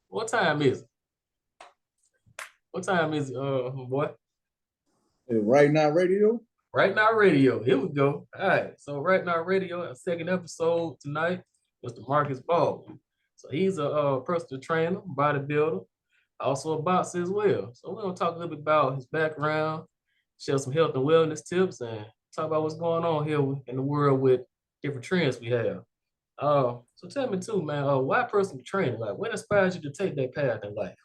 What time is it? What time is it, boy? Right Now Radio. Right Now Radio. Here we go. All right. So Right Now Radio, a second episode tonight, Mr. Markus Baldwin. So he's a personal trainer, bodybuilder, also a boxer as well. So we're gonna talk a little bit about his background, share some health and wellness tips, and talk about what's going on here in the world with different trends we have. So tell me too, man. Why personal training? Like, what inspires you to take that path in life?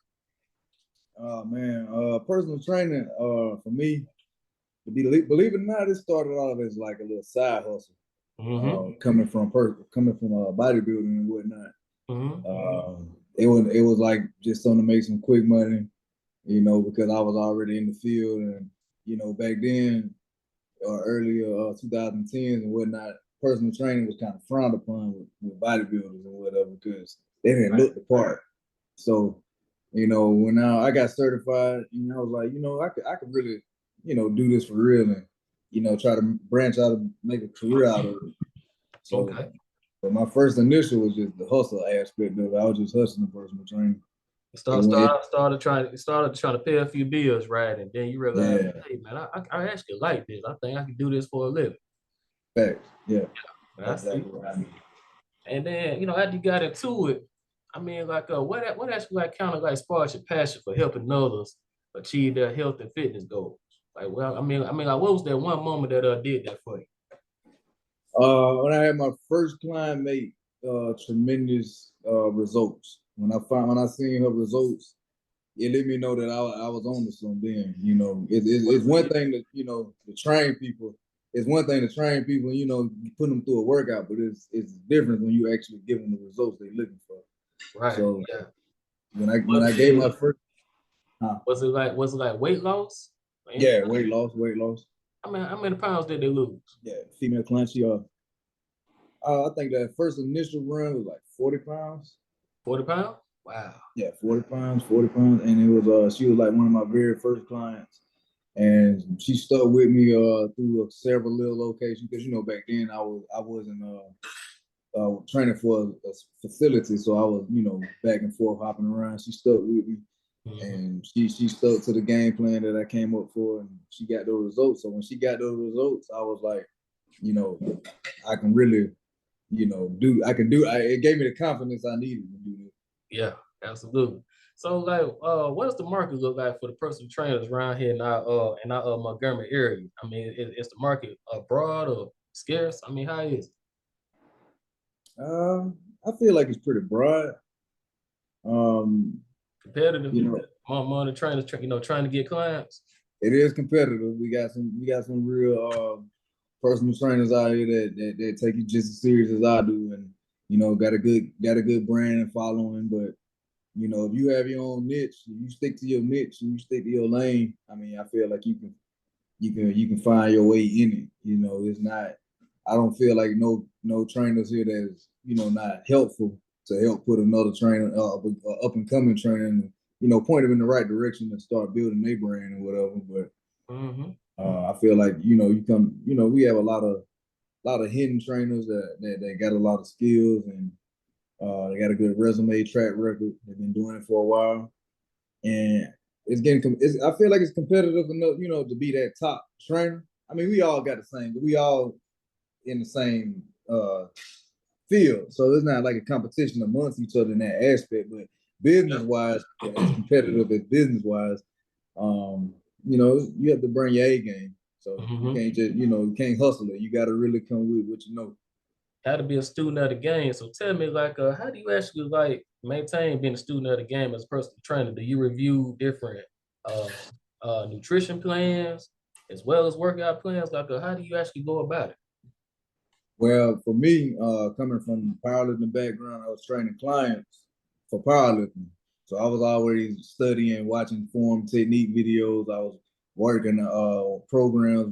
Oh man, personal training. For me, believe it or not, it started off as like a little side hustle. Mm-hmm. Coming from bodybuilding and whatnot. Mm-hmm. It was like just something to make some quick money, because I was already in the field, and back then, earlier 2010s and whatnot, personal training was kind of frowned upon with bodybuilders and whatever because they didn't look the part. So, when I got certified, I was like, I could really, do this for real and, try to branch out and make a career out of it. So, Okay. but my first initial was just the hustle aspect of it. I was just hustling personal training. Start, And when it, start, started trying to pay a few bills, right? And then you realize, yeah, hey man, I actually like this. I think I can do this for a living. facts, yeah, I that's see. exactly what I mean. And then, after you got into it, I mean, like, what actually like kind of like sparked your passion for helping others achieve their health and fitness goals? Like, well, like, what was that one moment that did that for you? When I had my first client make tremendous results. When I seen her results, it let me know that I was on to something. It's one thing to train people. It's one thing to train people, you put them through a workout, but it's different when you actually give them the results they're looking for. Right. So Yeah. when I Was gave my it first, was it like weight loss? yeah, weight loss. I mean, how many pounds did they lose? Yeah, female client, I think that first initial run was like 40 pounds. 40 pounds? Wow. Yeah, 40 pounds, and it was she was like one of my very first clients, and she stuck with me through several little locations because back then I wasn't training for a facility, so I was back and forth hopping around. She stuck with me, Mm-hmm. and she stuck to the game plan that I came up for, and she got those results. So when she got those results, I was like, you know, I can really, do. I can do. It gave me the confidence I needed to do this. Yeah, absolutely. So, like, what does the market look like for the personal trainers around here in our Montgomery area? I mean, is the market broad or scarce? I mean, how is it? I feel like it's pretty broad. Um, Competitive? you know, More the trainers, trying to get clients. it is competitive. We got some real personal trainers out here that take it just as serious as I do, and got a good brand and following. But if you have your own niche, you stick to your niche and you stick to your lane. I mean, I feel like you can find your way in it. It's not. I don't feel like no trainers here that's not helpful to help put another trainer up and coming trainer and point them in the right direction and start building their brand and whatever. But Mm-hmm. I feel like we have a lot of hidden trainers that got a lot of skills and they got a good resume track record. They've been doing it for a while, and I feel like it's competitive enough, to be that top trainer. I mean, we all got the same. We all in the same field, so it's not like a competition amongst each other in that aspect. But business Yeah. wise, as competitive as business wise, you have to bring your A game. So you Mm-hmm. can't just, you can't hustle it. You got to really come with what you know. How to be a student of the game. So tell me, like, how do you actually like maintain being a student of the game as a personal trainer? Do you review different uh, nutrition plans as well as workout plans? Like, how do you actually go about it? Well, for me, coming from powerlifting background, I was training clients for powerlifting. So I was already studying, watching form technique videos. I was working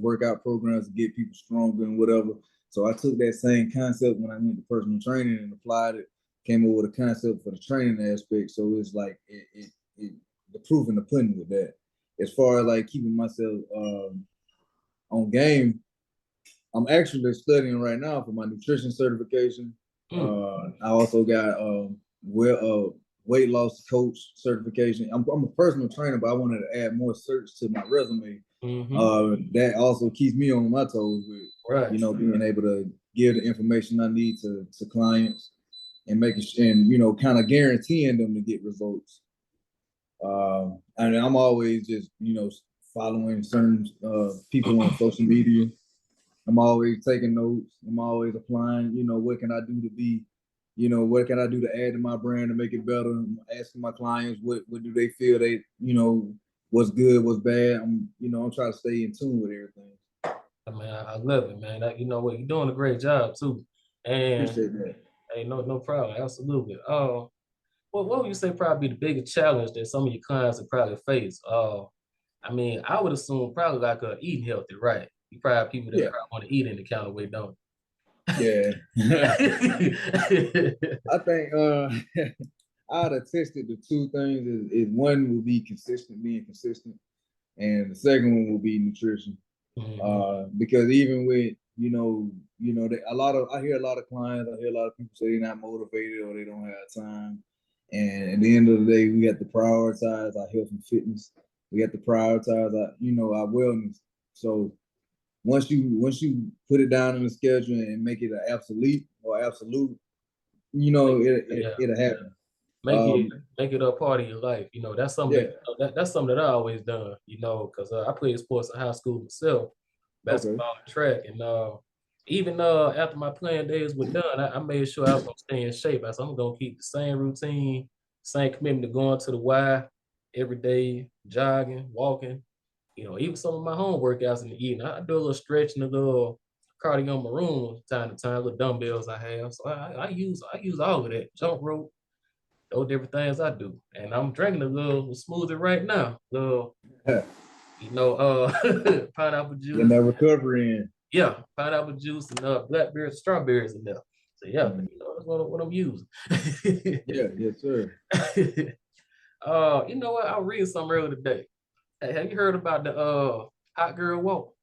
workout programs to get people stronger and whatever. So I took that same concept when I went to personal training and applied it. Came up with a concept for the training aspect. So it's like the proof in the pudding with that. As far as like keeping myself on game, I'm actually studying right now for my nutrition certification. I also got weight loss coach certification. I'm a personal trainer, but I wanted to add more certs to my resume. That also keeps me on my toes with, Right. being able to give the information I need to clients and kind of guaranteeing them to get results. And I'm always just, following certain people on social media. I'm always taking notes. I'm always applying, what can I do to be, what can I do to add to my brand to make it better? I'm asking my clients what do they feel what's good, what's bad. I'm trying to stay in tune with everything. I mean, I love it, man. You know what, you're doing a great job too. And Appreciate that. hey, no problem. Absolutely. What would you say probably the biggest challenge that some of your clients have probably faced? I mean, I would assume probably like eating healthy, right? You probably have people that Yeah. probably want to eat in the kind of way, don't Yeah. you? I think I'd have tested the two things is one will be being consistent, and the second one will be nutrition. Because even with I hear a lot of clients, I hear a lot of people say they're not motivated or they don't have time. And at the end of the day, we have to prioritize our health and fitness. We have to prioritize our wellness. So once you put it down in the schedule and make it an absolute, Yeah. it'll happen. Make it make it a part of your life. You know, that's something Yeah. that's something that I always done. You know, because I played sports in high school myself, Okay. basketball and track, and even after my playing days were done, I made sure I was gonna stay in shape. I said I'm gonna keep the same routine, same commitment to going to the Y every day, jogging, walking. You know, even some of my home workouts in the evening, I do a little stretching, a little cardio in my room time to time, little dumbbells I have. So I use all of that, jump rope, those different things I do. And I'm drinking a little smoothie right now. Little, pineapple Getting juice. that recovery in. Yeah, pineapple juice and blackberries, strawberries in there. So yeah, Mm. that's what I'm using. Yeah, yes, sir. You know what? I was reading something earlier today. Hey, have you heard about the hot girl walk?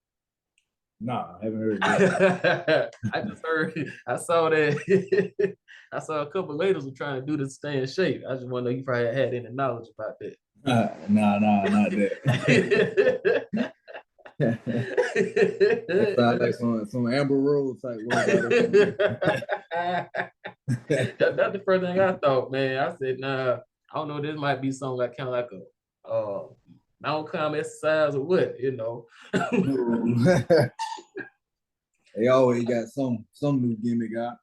Nah, I haven't heard I just heard, I saw that. I saw a couple of ladies were trying to do this to stay in shape. I just want to know you probably had any knowledge about that. Nah, not that. That sounds like some Amber Rose type workout or something. That's the first thing I thought, man. I said, nah, I don't know. This might be something like kind of like a mountain climb exercise or what, you know. They always got some new gimmick out.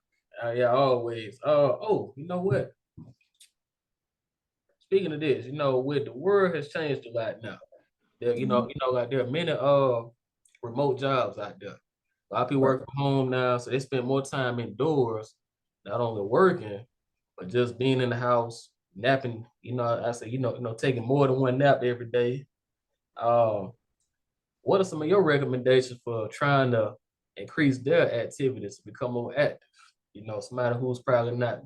Yeah, always. You know what? Speaking of this, you know, with the world has changed a lot now. Like there are many remote jobs out there. A lot of people Right. work from home now, so they spend more time indoors, not only working, but just being in the house, napping. You know, I say, taking more than one nap every day. Um, what are some of your recommendations for trying to increase their activities to become more active? You know, somebody who's probably not,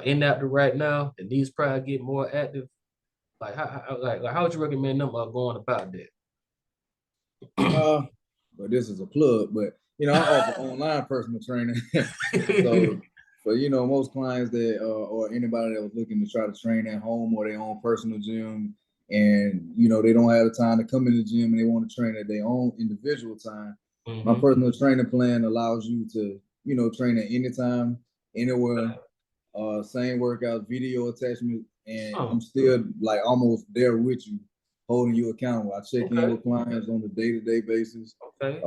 inactive right now, that needs probably get more active. Like how would you recommend them going about that? But this is a plug, but I offer online personal training. So for most clients that or anybody that was looking to try to train at home or their own personal gym, and they don't have the time to come in the gym and they want to train at their own individual time. My personal training plan allows you to train at any time, anywhere, same workout, video attachment, and I'm still like almost there with you, holding you accountable. I check in with clients on a day-to-day basis. Okay.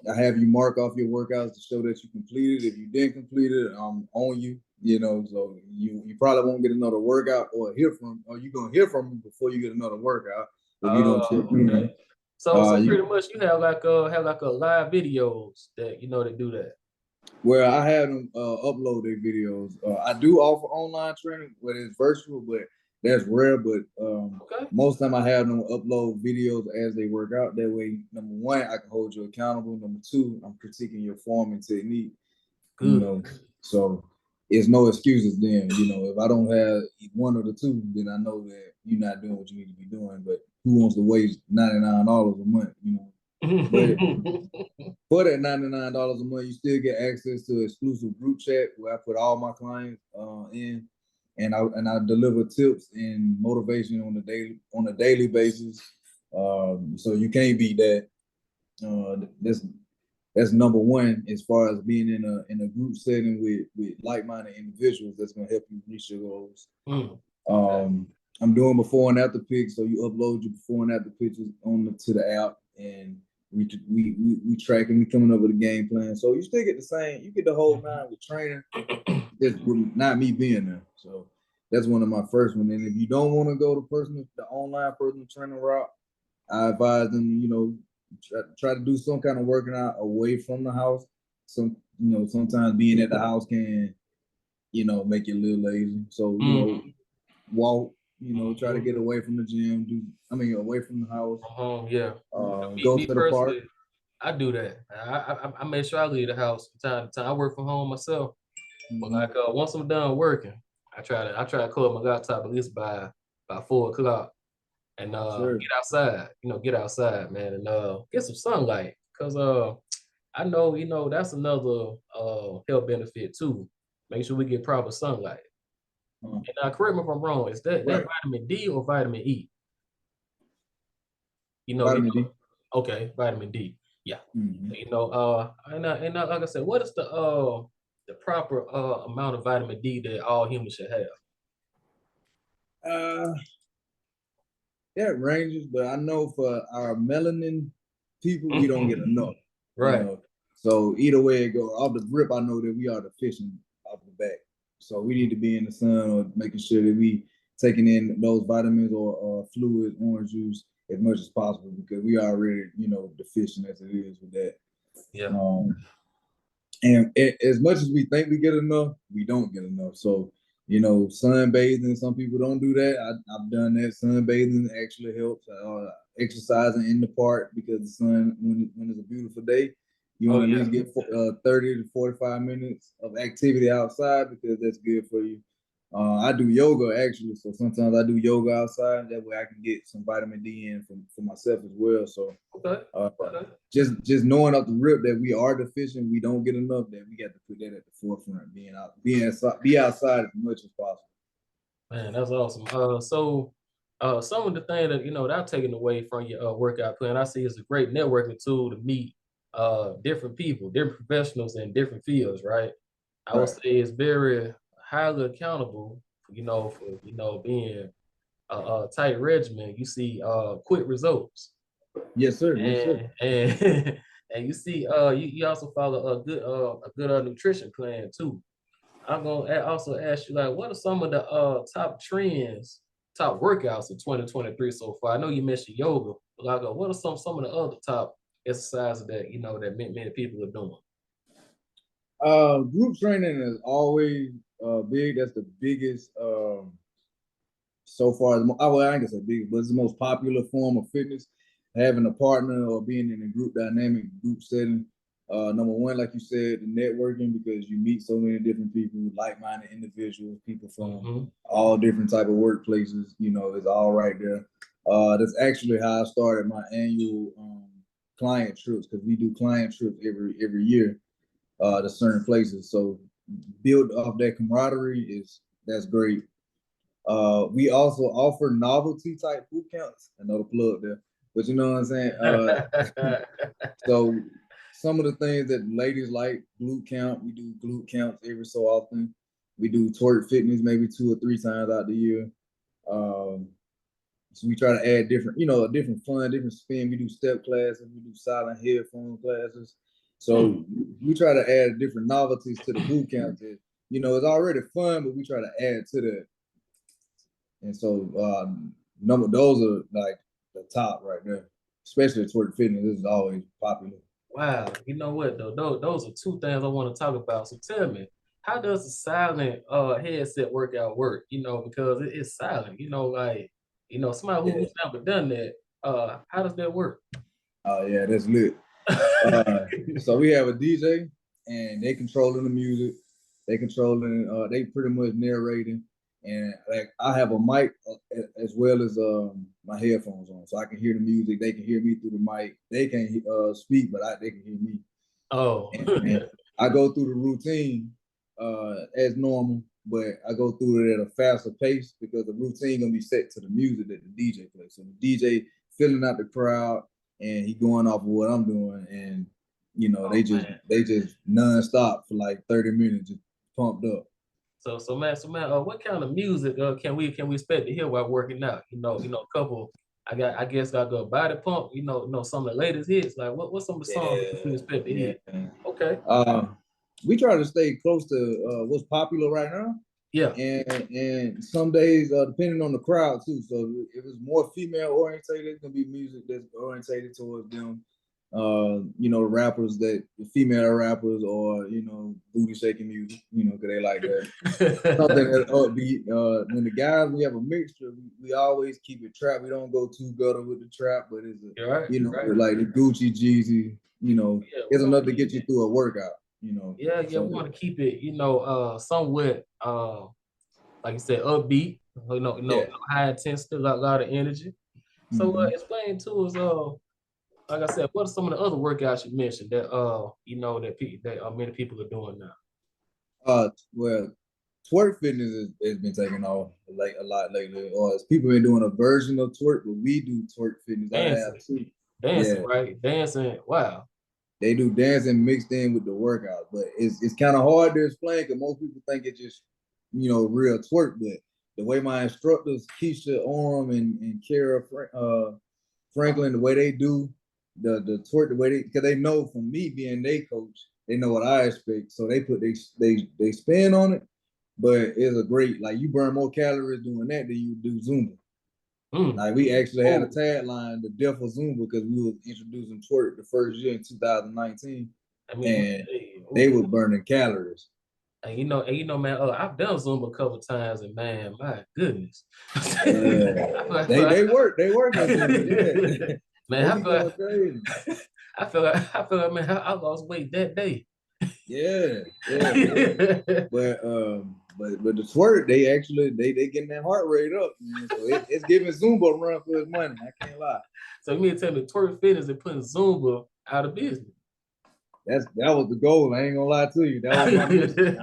I have you mark off your workouts to show that you completed. If you didn't complete it, I'm on you. So you probably won't get another workout or you're gonna hear from me before you get another workout if you don't check in. Okay. So pretty much you have like a live videos that that do that. Well, I have them upload their videos. I do offer online training, but it's virtual, but that's rare. But most time I have them upload videos as they work out. That way, number one, I can hold you accountable. Number two, I'm critiquing your form and technique. Good. So it's no excuses then. If I don't have one of the two, then I know that you're not doing what you need to be doing. But who wants to waste $99 a month? But for that $99 a month, you still get access to exclusive group chat where I put all my clients in, and I deliver tips and motivation on a daily basis. So you can't beat that. That's number one as far as being in a group setting with like-minded individuals that's gonna help you reach your goals. I'm doing before and after pics, so you upload your before and after pictures to the app, and we track and we coming up with a game plan. So you still get the same, you get the whole nine with training, just not me being there. So that's one of my first one. And if you don't want to go to the online personal training route, I advise them, try to do some kind of working out away from the house. Sometimes being at the house can, make you a little lazy. So, walk, try to get away from the gym, away from the house. Yeah. Go to the park. I do that. I make sure I leave the house from time to time. I work from home myself. But like once I'm done working, I try to close my laptop at least by 4 o'clock. And get outside, man, and get some sunlight. Cause I know that's another health benefit too. Make sure we get proper sunlight. And now correct me if I'm wrong, is that vitamin D or vitamin E? Vitamin D. Okay, vitamin D. Yeah. And like I said, what is the proper amount of vitamin D that all humans should have? That ranges, but I know for our melanin people, we don't get enough. Right. So either way it goes, off the rip, I know that we are deficient off the back. So we need to be in the sun or making sure that we taking in those vitamins or fluids, orange juice as much as possible, because we are already, deficient as it is with that. Yeah. And as much as we think we get enough, we don't get enough. So, sunbathing, some people don't do that. I've done that. Sunbathing actually helps. Exercising in the park, because the sun, when it's a beautiful day, you want to at least get 30 to 45 minutes of activity outside, because that's good for you. I do yoga actually, so sometimes I do yoga outside. That way I can get some vitamin D in for myself as well. So just knowing off the rip that we are deficient, we don't get enough, that we got to put that at the forefront, be outside as much as possible. Man, that's awesome. Some of the things that I've taken away from your workout plan, I see is a great networking tool to meet different people, different professionals in different fields, right? I would say it's very highly accountable, for being a tight regimen. You see quick results. Yes, sir. And and you see you also follow a good nutrition plan too. I'm gonna also ask you, like, what are some of the top trends, top workouts of 2023 so far? I know you mentioned yoga, but like, what are some of the other top exercises that that many people are doing? Group training is always big. That's the biggest so far. I ain't gonna say big, but it's the most popular form of fitness. Having a partner or being in a dynamic group setting. Number one, like you said, the networking, because you meet so many different people, like-minded individuals, people from all different type of workplaces. It's all right there. That's actually how I started my annual client trips, because we do client trips every year to certain places. So build off that camaraderie that's great. We also offer novelty type boot camps. Another plug there, but you know what I'm saying. So some of the things that ladies like, glute camp. We do glute camps every so often. We do twerk fitness maybe 2 or 3 times out the year. So we try to add different, a different fun, different spin. We do step classes. We do silent headphone classes. So we try to add different novelties to the boot camp that, it's already fun, but we try to add to that. And so those are like the top right there, especially twerk fitness. This is always popular. Wow, you know what though? Those are 2 things I want to talk about. So tell me, how does the silent headset workout work? Because it's silent. Somebody who's never done that. How does that work? Oh yeah, that's lit. So we have a DJ, and they controlling the music. They controlling. They pretty much narrating, and like I have a mic as well as my headphones on, so I can hear the music. They can hear me through the mic. They can speak, but they can hear me. Oh, And I go through the routine as normal, but I go through it at a faster pace because the routine gonna be set to the music that the DJ plays. So the DJ filling out the crowd and he going off of what I'm doing, and you know they just nonstop for like 30 minutes, just pumped up. so man, what kind of music can we expect to hear while working out? A couple. I guess I go body pump. Some of the latest hits. Like what's some of the songs that we expect to hear? Yeah. Okay. We try to stay close to what's popular right now. Yeah. And some days, depending on the crowd too. So if it's more female orientated, it's gonna be music that's orientated towards them. Rappers the female rappers, or booty shaking music, because they like that. Something that's upbeat. When the guys, we have a mixture. We always keep it trap. We don't go too gutter with the trap, but it's right. Like the Gucci, Jeezy. It's enough to get you through a workout. Yeah, we want to keep it, somewhat, like you said, upbeat. High intensity, a lot of energy. So, explain to us, like I said, what are some of the other workouts you mentioned that that many people are doing now? Well, twerk fitness has been taking off like a lot lately. Or people been doing a version of twerk, but we do twerk fitness. Dancing. I have too. Dancing, right? Dancing. Wow. They do dancing mixed in with the workout, but it's kind of hard to explain because most people think it's just real twerk. But the way my instructors, Keisha Orm and Kara Franklin, the way they do the twerk, the way because they know from me being their coach, they know what I expect, so they put they spin on it. But it's a great, like, you burn more calories doing that than you do Zumba. Like, we actually had a tagline, the death of Zumba, because we were introducing twerk the first year in 2019, and they were burning calories. And man, I've done Zumba a couple of times, and man, my goodness, they work on Zumba, yeah. Man, I feel like, man, I lost weight that day. Yeah. But the twerk, they actually they getting that heart rate up, man. So it's giving Zumba a run for his money. I can't lie. So you mean to tell me twerk fitness and putting Zumba out of business? That was the goal. I ain't gonna lie to you. That was my mission.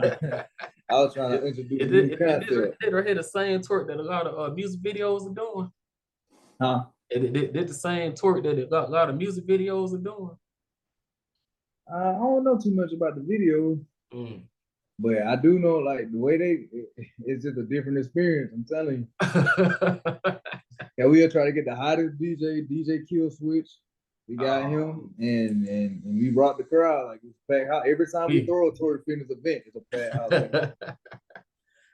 I was trying to introduce a new concept. Did I hear the same twerk that a lot of music videos are doing? Huh? Did the same twerk that a lot of music videos are doing? I don't know too much about the video, but I do know, like, the way it's just a different experience. I'm telling you. Yeah, we'll try to get the hottest DJ Kill Switch. We got him, and we rocked the crowd. Like, it's packed house. Every time we throw a twerk fitness event, it's a packed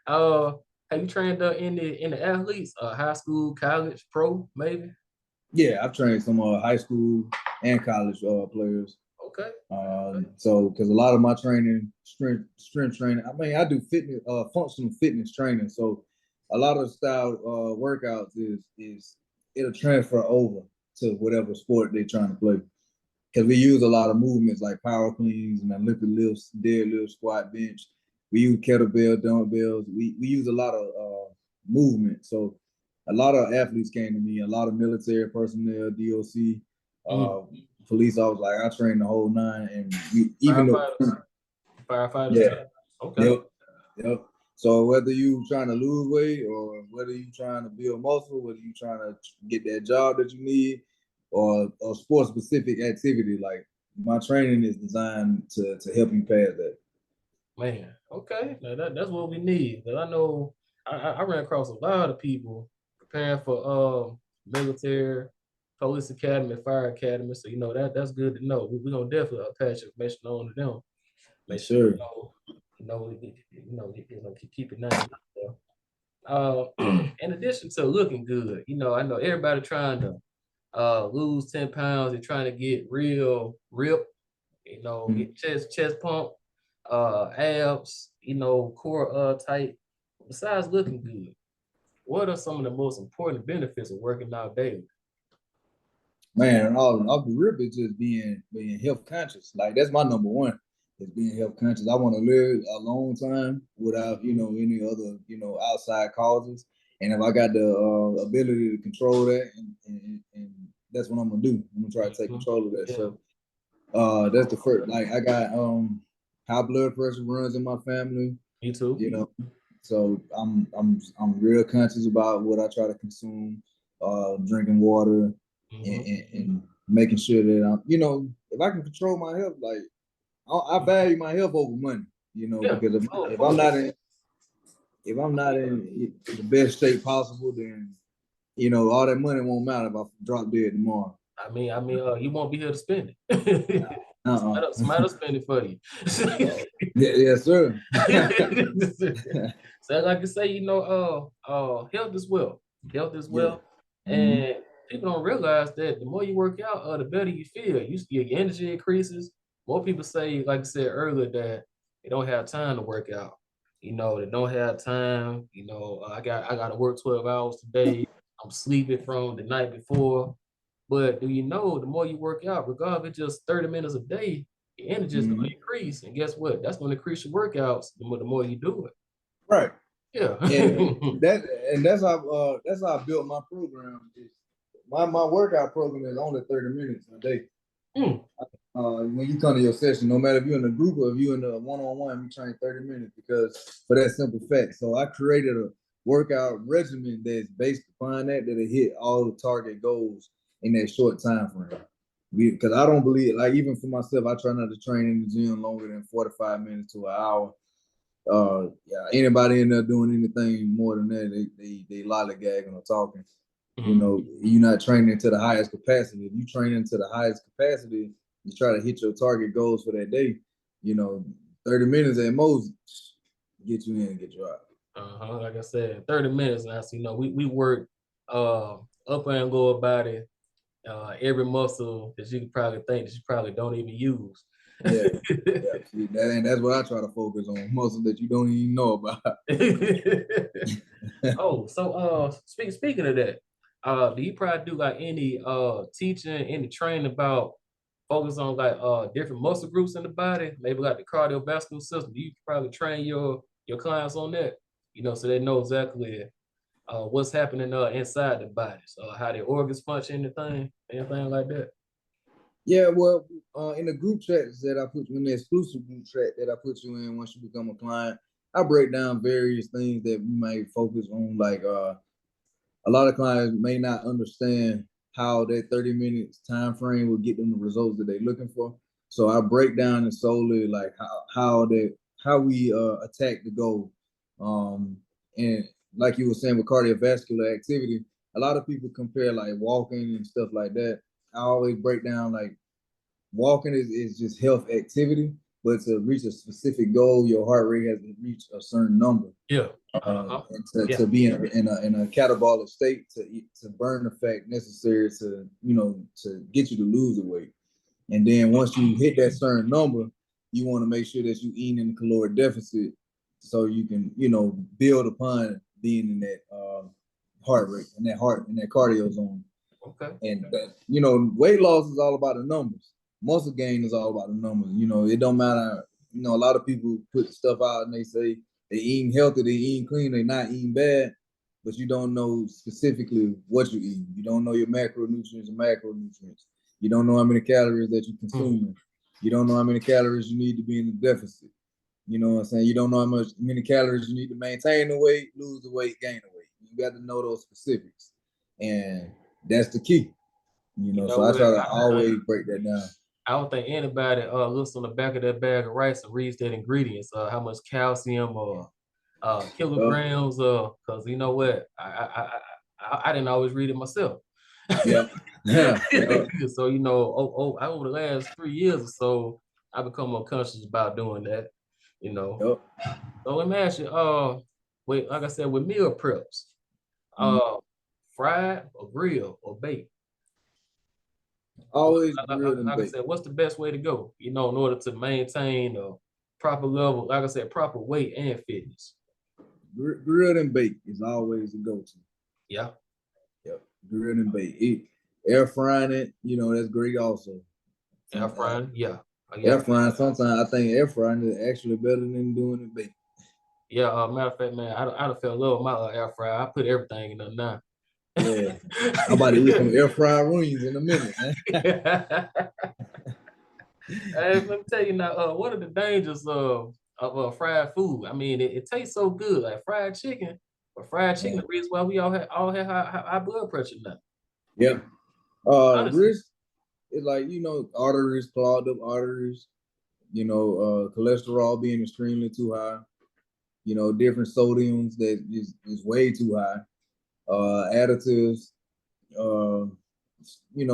house. Have you trained in the athletes? High school, college, pro, maybe? Yeah, I've trained some high school and college players. Okay. So because a lot of my training, strength training, I mean, I do fitness, functional fitness training. So a lot of style workouts is it'll transfer over to whatever sport they're trying to play. Because we use a lot of movements like power cleans and Olympic lifts, deadlift, squat, bench. We use kettlebell, dumbbells. We use a lot of movement. So a lot of athletes came to me, a lot of military personnel, DOC, police officers. Like, I trained the whole nine, and firefighters. Yeah. Okay. Yep. So whether you trying to lose weight or whether you trying to build muscle, whether you trying to get that job that you need, or sport specific activity, like, my training is designed to help you pass that. Man, okay, now that's what we need. Because I know I ran across a lot of people preparing for military, police academy, fire academy. So that's good to know. We're gonna definitely attach information on to them. Make sure keep it nice. In addition to looking good, I know everybody trying to lose 10 pounds. They're trying to get real ripped. Get chest pump, abs, core tight. Besides looking good, what are some of the most important benefits of working out daily? Man, off the rip is just being health conscious. Like, that's my number one. as being health conscious. I want to live a long time without, any other, outside causes. And if I got the ability to control that, and that's what I'm gonna do. I'm gonna try to take control of that. Yeah. So that's the first. Like I got high blood pressure runs in my family. Me too. So I'm real conscious about what I try to consume, drinking water, and making sure that I'm, if I can control my health, like I value my health over money, because if I'm not in the best shape possible, then all that money won't matter if I drop dead tomorrow. I mean, you won't be here to spend it. Somebody will spend it for you. Yes, sir. So like I say, health is wealth. Health is wealth. Yeah. And people don't realize that the more you work out, the better you feel. Your energy increases. More people say, like I said earlier, that they don't have time to work out. They don't have time. I got to work 12 hours today. I'm sleeping from the night before. But do you know the more you work out, regardless if it's just 30 minutes a day, your energy is going to increase. And guess what? That's going to increase your workouts the more you do it. Right. Yeah. And that's how I built my program. My workout program is only 30 minutes a day. When you come to your session, no matter if you're in a group or if you're in a one-on-one, you train 30 minutes because for that simple fact. So I created a workout regimen that's based upon that'll hit all the target goals in that short time frame. Because I don't believe, like even for myself, I try not to train in the gym longer than 45 minutes to an hour. Anybody in there doing anything more than that, they lollygagging or talking. You're not training to the highest capacity. If you training to the highest capacity, you try to hit your target goals for that day. 30 minutes at most get you in and get you out. Like I said, 30 minutes. Now, so, we work upper and lower body, every muscle that you could probably think that you probably don't even use. Yeah. See, that's what I try to focus on, muscles that you don't even know about. So speaking of that, do you probably do like any teaching, any training about focus on like different muscle groups in the body, maybe like the cardiovascular system? Do you probably train your clients on that? So they know exactly what's happening inside the body, so how the organs function, anything like that. Yeah, well, in the group chats that I put you in, the exclusive group chat that I put you in once you become a client, I break down various things that we might focus on. Like a lot of clients may not understand how that 30 minutes time frame will get them the results that they're looking for. So I break down it solely like how we attack the goal. And like you were saying with cardiovascular activity, a lot of people compare like walking and stuff like that. I always break down like walking is just health activity, but to reach a specific goal, your heart rate has to reach a certain number. Yeah. And to be in a catabolic state to burn the fat necessary to get you to lose the weight. And then once you hit that certain number, you want to make sure that you eat in the caloric deficit so you can, build upon being in that heart rate and that cardio zone. Okay. And weight loss is all about the numbers. Muscle gain is all about the numbers. It don't matter. A lot of people put stuff out and they say they eating healthy, they eating clean, they not eating bad, but you don't know specifically what you eat. You don't know your macronutrients and macronutrients. You don't know how many calories that you're consuming. You don't know how many calories you need to be in the deficit. You know what I'm saying? You don't know how many calories you need to maintain the weight, lose the weight, gain the weight. You got to know those specifics. And that's the key. So I try to always break that down. I don't think anybody looks on the back of that bag of rice and reads that ingredients, how much calcium or kilograms, because you know what, I didn't always read it myself. Yeah. So over the last 3 years or so, I've become more conscious about doing that. So let me ask you, like I said, with meal preps, fried or grill or bake? Always like I said, what's the best way to go? In order to maintain a proper level, like I said, proper weight and fitness. Grilled and baked is always the go-to. Yeah. Yep. Grilled and baked. Air frying it, that's great also. Air frying, yeah. Oh, yeah, Air frying, sometimes I think air frying is actually better than doing it bake. yeah. Matter of fact, man, I done fell in love with my air fryer. I put everything in there now. Yeah. I'm about to eat some air fried wings in a minute, man. Hey, let me tell you now, what are the dangers of fried food? I mean, it tastes so good, like fried chicken, but fried chicken, Yeah. the reason why we all have high blood pressure now. Yeah. Honestly. Risk is like, arteries, clogged up arteries, cholesterol being extremely too high, different sodiums that is way too high, additives, uh,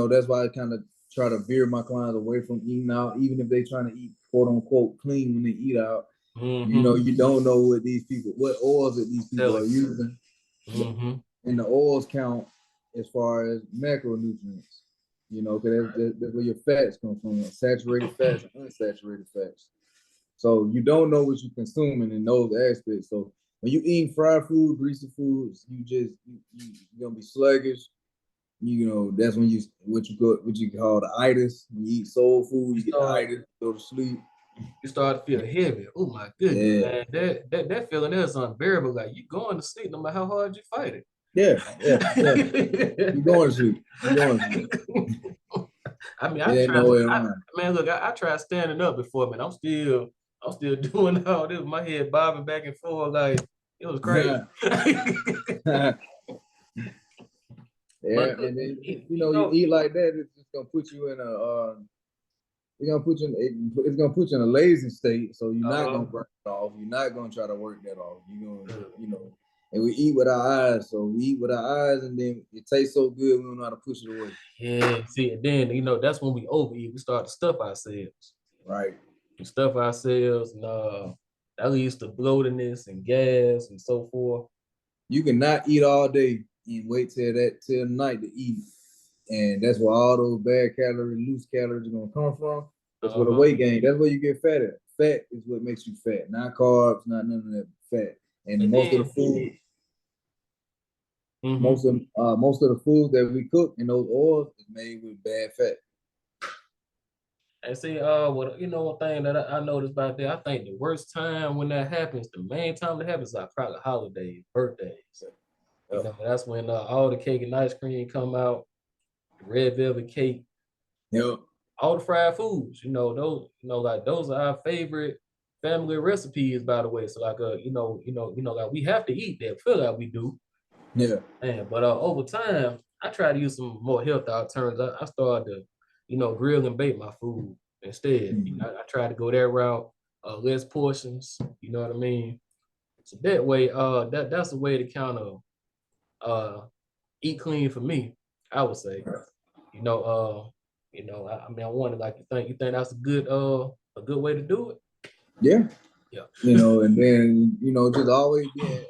that's why I kind of try to veer my clients away from eating out, even if they trying to eat quote unquote clean when they eat out. Mm-hmm. You don't know what oils that these people are Telling. using, Mm-hmm. and the oils count as far as macronutrients. Because that's where your fats come from, saturated fats and unsaturated fats. So you don't know what you're consuming in those aspects. So when you eat fried food, greasy foods, you're gonna be sluggish. That's when what you call the itis. When you eat soul food, You you get the start itis, go to sleep. you start to feel heavy. Oh my goodness, Yeah, man. That feeling is unbearable. Like you going to sleep no matter how hard you fight yeah. You're it. going to sleep. You're going to sleep. I mean, It ain't no way around. man, look, I tried standing up before, man. I'm still doing all this. My head bobbing back and forth, like it was crazy. Yeah, But look, and then you you know, eat like that, it's just gonna put you in it's gonna put you in a lazy state. So you're not uh-huh. gonna burn it off. You're not gonna try to work that off. You're gonna, and we eat with our eyes. So we eat with our eyes, and then it tastes so good we don't know how to push it away. Yeah, see, and then that's when we overeat. We start to stuff ourselves. Right. We stuff ourselves, and that leads to bloatiness and gas and so forth. You cannot eat all day and wait till night to eat. And that's where all those bad calories, loose calories are gonna come from. That's where the Uh-huh. weight gain. That's where you get fat at. Fat is what makes you fat, not carbs, not none of that fat. And And most of the then, food, mm-hmm. most of the food that we cook in those oils is made with bad fat. And see, what one thing that I noticed about that, I think the worst time when that happens, the main time that happens, is like probably holidays, birthdays. Yep. That's when all the cake and ice cream come out, the red velvet cake, Yep. all the fried foods. Those, like those are our favorite family recipes, by the way. So like, like we have to eat that. Feel like we do, Yeah. man. But over time, I try to use some more healthy alternatives. I started to, grill and bake my food instead. Mhm. I try to go that route, less portions. You know what I mean? So that way, that's a way to kind of eat clean for me. I would say. You know, I mean, I wonder, like, you think that's a good way to do it? Yeah. Yeah. And then just always being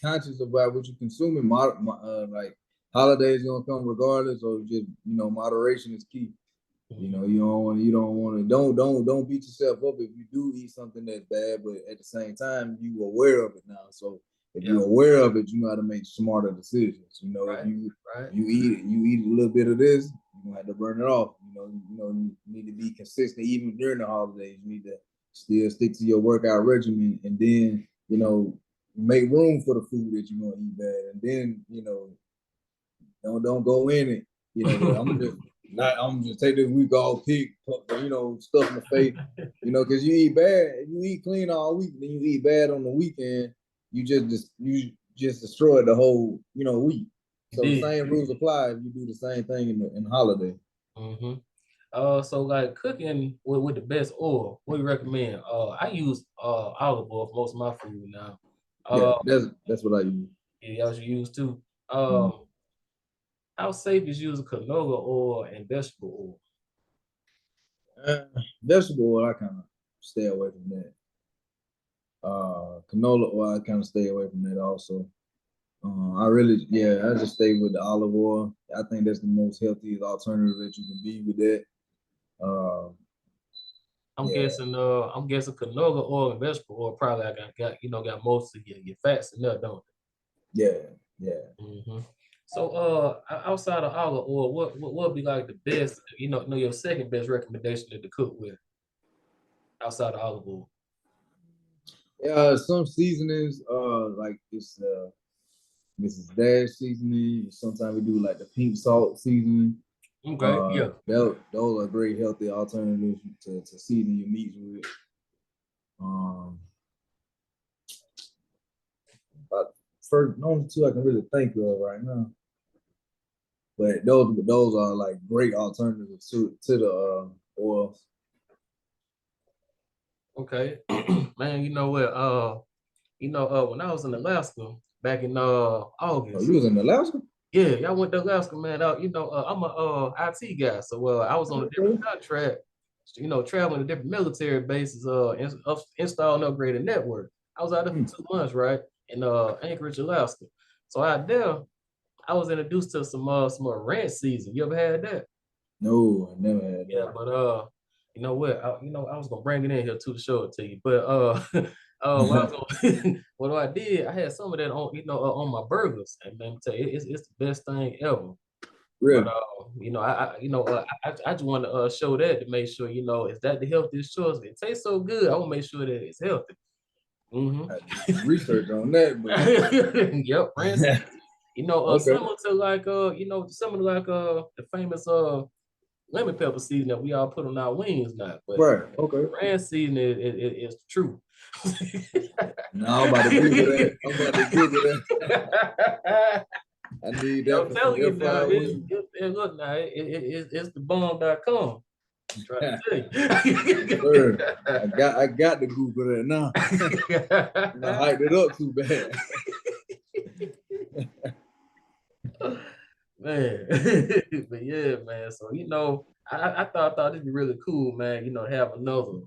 conscious about what you're consuming. Like holidays gonna come regardless, or just moderation is key. Mhm. You don't want to don't beat yourself up if you do eat something that's bad, but at the same time you aware of it now. So if Yeah. you're aware of it, you know how to make smarter decisions. If Right. you Right. you eat a little bit of this, you're gonna have to burn it off. You need to be consistent even during the holidays. You need to still stick to your workout regimen, and then make room for the food that you're gonna eat bad, and then don't go in it. Well, I'm just take this week off, pick, stuff in the face. Because you eat bad, you eat clean all week, then you eat bad on the weekend. You just destroyed the whole week. You So the did. same rules apply if you do the same thing in the holiday. Mm-hmm. So like cooking with the best oil, what do you recommend? I use olive oil for most of my food now. Yeah, Uh, that's what I use. yeah, y'all should use too. Mhm. How safe is using canola oil and vegetable oil? Vegetable oil, I kind of stay away from that. Canola oil, I kind of stay away from that also. I just stay with the olive oil. I think that's the most healthiest alternative that you can be with that. Uh, yeah, I'm guessing canola oil and vegetable oil probably got most of your fats in there, don't yeah, yeah. they? So outside of olive oil, what would be like the best, your second best recommendation to cook with? outside of olive oil? Yeah, some seasonings, like it's Mrs. Dash seasoning. Sometimes we do like the pink salt seasoning. Okay, yeah. Those are great healthy alternatives to season your meats with. But first, only two I can really think of right now. But those are like great alternatives to the oils. Okay. Man, you know what? When I was in Alaska back in Oh, August. you was in Alaska? Yeah, y'all went to Alaska, man. I'm a IT guy, so I was on a different Okay. contract, traveling to different military bases, installing and upgrading network. I was out there for 2 months, right, in Anchorage, Alaska. So out there, I was introduced to some ranch season. You ever had that? No, I never had Yeah, that. but you know what? I was gonna bring it in here too to show it to you, but what, what I did, I had some of that on, on my burgers, and man, tell you, it's the best thing ever. But Really? I just want to show that to make sure is that the healthiest choice. It tastes so good. I want to make sure that it's healthy. I did some research on that, but Yep, Francis. okay. Similar to like similar like the famous lemon pepper season that we all put on our wings now. But Right. Okay. ranch season is the truth. No, I'm about to Google that. I'm about to Google that. I need that I'm for some telling you now, F5 wings. look now, it's the bomb.com. I'm trying to Sir, tell I got to Google that now. I you. hyped it up too bad. Man, but yeah, man. So I thought it'd be really cool, man. To have another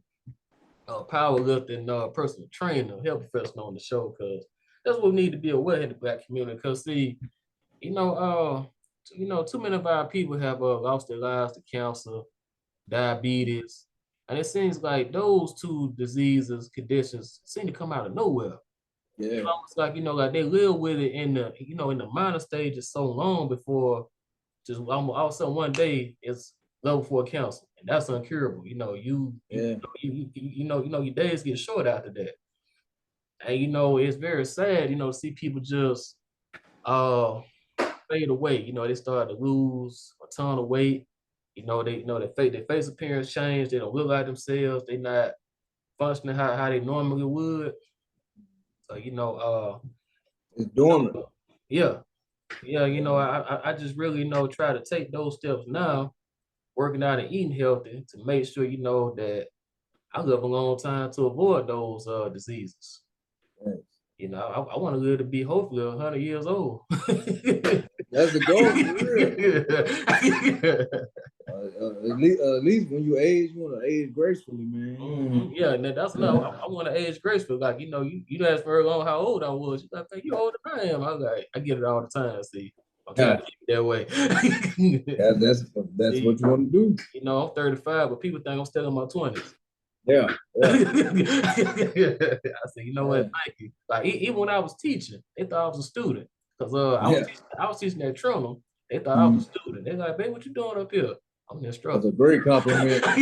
powerlifting personal trainer, health professional on the show, because that's what we need to be aware in the Black community. Because see, too many of our people have lost their lives to cancer, diabetes, and it seems like those two diseases, conditions seem to come out of nowhere. It's Yeah. almost like like they live with it in the minor stages so long before just almost all of a sudden one day it's level 4 cancer, and that's uncurable. Yeah. Your days get short after that, and it's very sad. To see people just uh fade away. They start to lose a ton of weight. Their face appearance change. They don't look like themselves. They not functioning how they normally would. So It's you dormant. know, yeah, yeah. I just really try to take those steps now, working out and eating healthy to make sure that I live a long time to avoid those diseases. Yeah. I want to live to be hopefully 100 years old. That's the goal for real. At least when you age, you want to age gracefully, man. Yeah, and that's enough. I want to age gracefully. Like, you asked very long how old I was. You like, you older than I am. I was like, I get it all the time. See, I'm trying Yeah. to keep it that way. That's See, what you want to do. I'm 35, but people think I'm still in my 20s. Yeah. Yeah. I said, you know Yeah. what? Thank you. Like even when I was teaching, they thought I was a student because Yeah. I was teaching at Trinum. They thought I was Mm. a student. They're like, babe, what you doing up here? I'm an That's instructor. a great compliment. I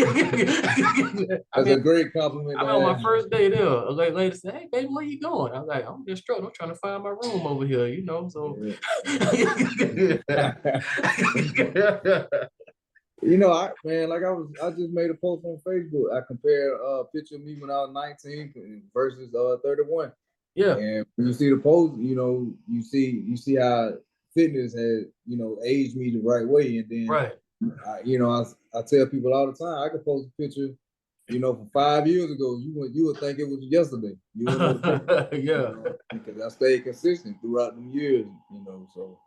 That's mean, a great compliment I to mean, on my have. first day there, a lady said, "Hey, baby, where you going?" I was like, "I'm just struggling. I'm trying to find my room over here, So, Yeah. I just made a post on Facebook. I compared a picture of me when I was 19 versus 31. yeah, And when you see the post, you see how fitness has, aged me the right way. And then right. I tell people all the time, I could post a picture, from 5 years ago. You would think it was yesterday. You wouldn't know the difference, Yeah. because I stayed consistent throughout them years, so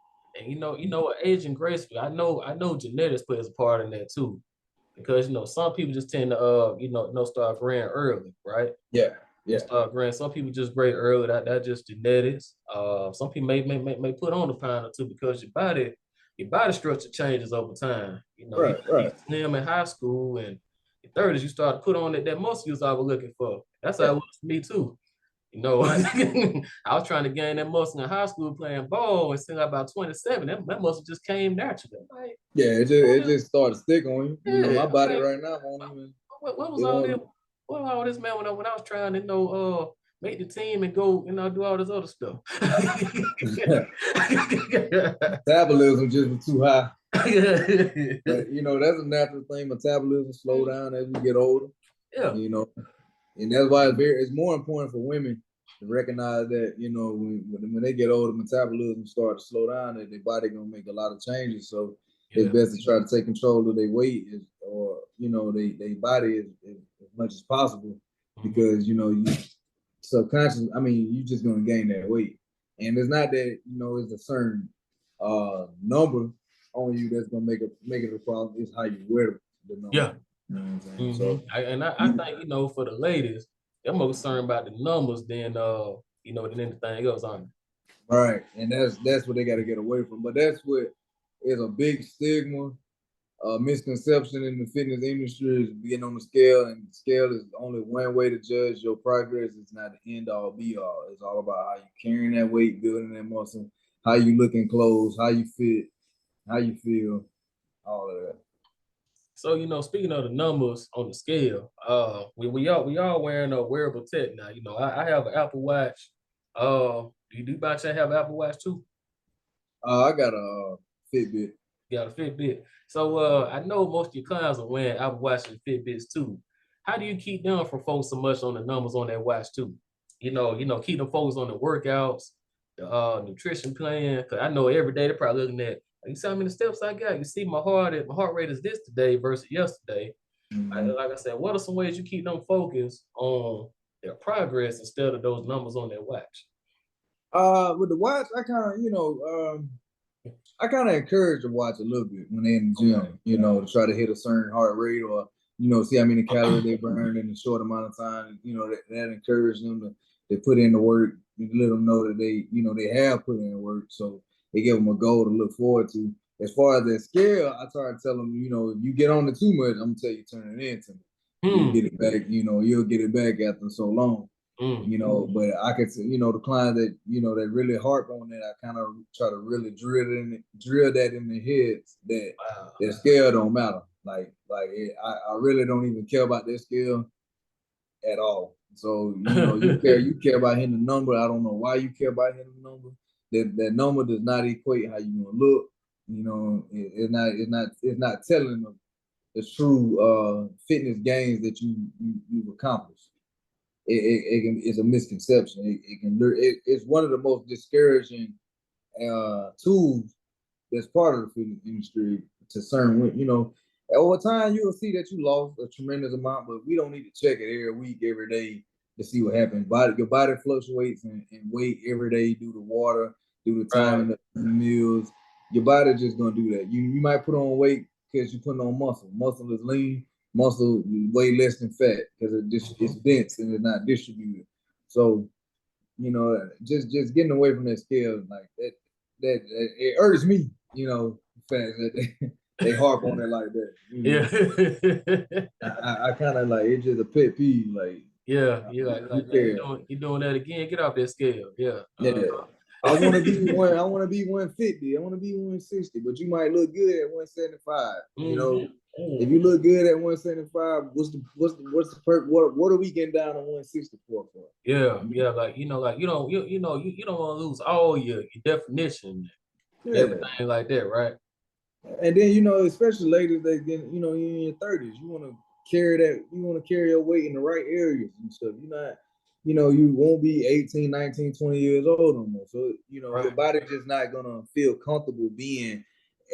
And what, aging gracefully. I know genetics plays a part in that too, because some people just tend to start graying early, right? yeah, They yeah, start graying. Some people just gray early. That's just genetics. Some people may put on a pound or two because your body structure changes over time. You right, could be right. slim in high school, and in 30s you start to put on that muscle you was always looking for. That's how Yeah. it was for me too. I was trying to gain that muscle in high school playing ball, and since I about 27, that muscle just came naturally. I'm like, Yeah, it just started to stick on you. yeah, My I'm body like, right now won't even what was it all that? won't. well, all this, man, when I was trying to, make the team and go, do all this other stuff. Metabolism just was too high. But that's a natural thing. Metabolism slow down as we get older. Yeah. And that's why it's more important for women to recognize that, when they get older, metabolism start to slow down and their body gonna make a lot of changes. So it's best to try to take control of their weight or their body as much as possible, because you subconscious, you just gonna gain that weight. And it's not that, it's a certain number on you that's gonna make it a problem. It's how you wear the number. Yeah. You know what I'm saying? So I think, for the ladies, they're more concerned about the numbers than than anything else on it. Right. And that's what they got to get away from. But that's what is a big stigma, misconception in the fitness industry, is being on the scale, and the scale is only one way to judge your progress. It's not the end all be all. It's all about how you carrying that weight, building that muscle, how you look in clothes, how you fit, how you feel, all of that. So, speaking of the numbers on the scale, we all wearing a wearable tech now. I have an Apple Watch. You do by chance have an Apple Watch too? I got a Fitbit. You got a Fitbit. So I know most of your clients are wearing Apple Watch and Fitbits too. How do you keep them from focusing so much on the numbers on that watch too? Keep them focused on the workouts, the nutrition plan. Cause I know every day they're probably looking at, you see how many steps I got? You see my heart rate is this today versus yesterday. Like I said, what are some ways you keep them focused on their progress instead of those numbers on their watch? With the watch, I kind of encourage the watch a little bit when they're in the gym, to try to hit a certain heart rate, or see how many calories they burn in a short amount of time. That encourages them to put in the work, and let them know that they have put in the work. So they give them a goal to look forward to. As far as that scale, I try to tell them, if you get on it too much, I'm gonna tell you, turn it in to me. You'll get it back. You'll get it back after so long. But I could, the clients that, that really harp on that, I kind of try to really drill that in their heads that their scale don't matter. I really don't even care about their scale at all. So, you care about hitting the number. I don't know why you care about hitting the number. That number does not equate how you gonna look. It's not telling them the true fitness gains that you've accomplished. It's a misconception. It's one of the most discouraging tools that's part of the fitness industry to certain. Over time you'll see that you lost a tremendous amount, but we don't need to check it every week, every day to see what happens. Your body fluctuates in weight every day due to water, due to time and meals. Your body just gonna do that. You might put on weight because you're putting on muscle. Muscle is lean. Muscle way less than fat because it's dense and it's not distributed. So, just getting away from that scale like that it irks me, fans that they harp on it like that. Yeah. I kind of like, it's just a pet peeve. Like, yeah, you're doing that again. Get off that scale. Yeah. I want to be 150. I want to be 160, but you might look good at 175. If you look good at 175, what's the perk? What are we getting down on 164 for? Yeah, you don't want to lose all your definition, everything like that, right? And then especially ladies that get you're in your 30s, you want to carry your weight in the right areas and stuff. You're not, you won't be 18, 19, 20 years old no more. So your body just not gonna feel comfortable being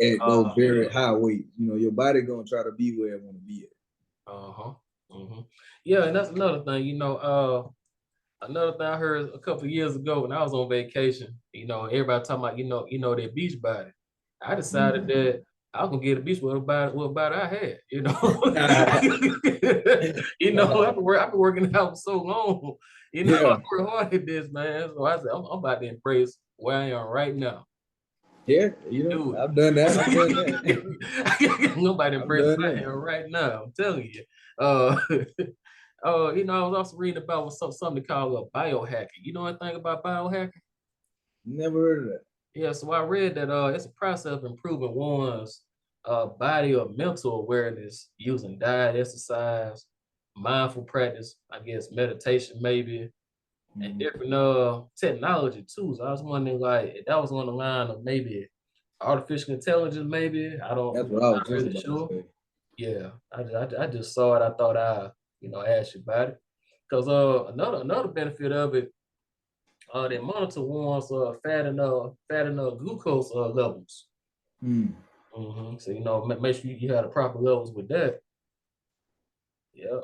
at those very high weights. Your body gonna try to be where it want to be at. Yeah, and that's another thing. Another thing I heard a couple of years ago when I was on vacation. Everybody talking about their beach body. I decided that I was gonna get a beach with a body I had. I've been working out for so long. I work hard at this, man. So I said I'm about to embrace where I am right now. Yeah, I've done that. Nobody embraces where I am right now. I'm telling you. I was also reading about something called biohacking. You know anything about biohacking? Never heard of that. Yeah, so I read that it's a process of improving one's body or mental awareness using diet, exercise, mindful practice, I guess meditation maybe, and Mhm. different technology too. So I was wondering like if that was on the line of maybe artificial intelligence, maybe. I don't, That's I'm what I was not just really about to sure. say. Yeah, I just saw it. I thought I, ask you about it. Because another benefit of it, they monitor one's fat and glucose levels. Hmm. So make sure you have the proper levels with that. Yeah.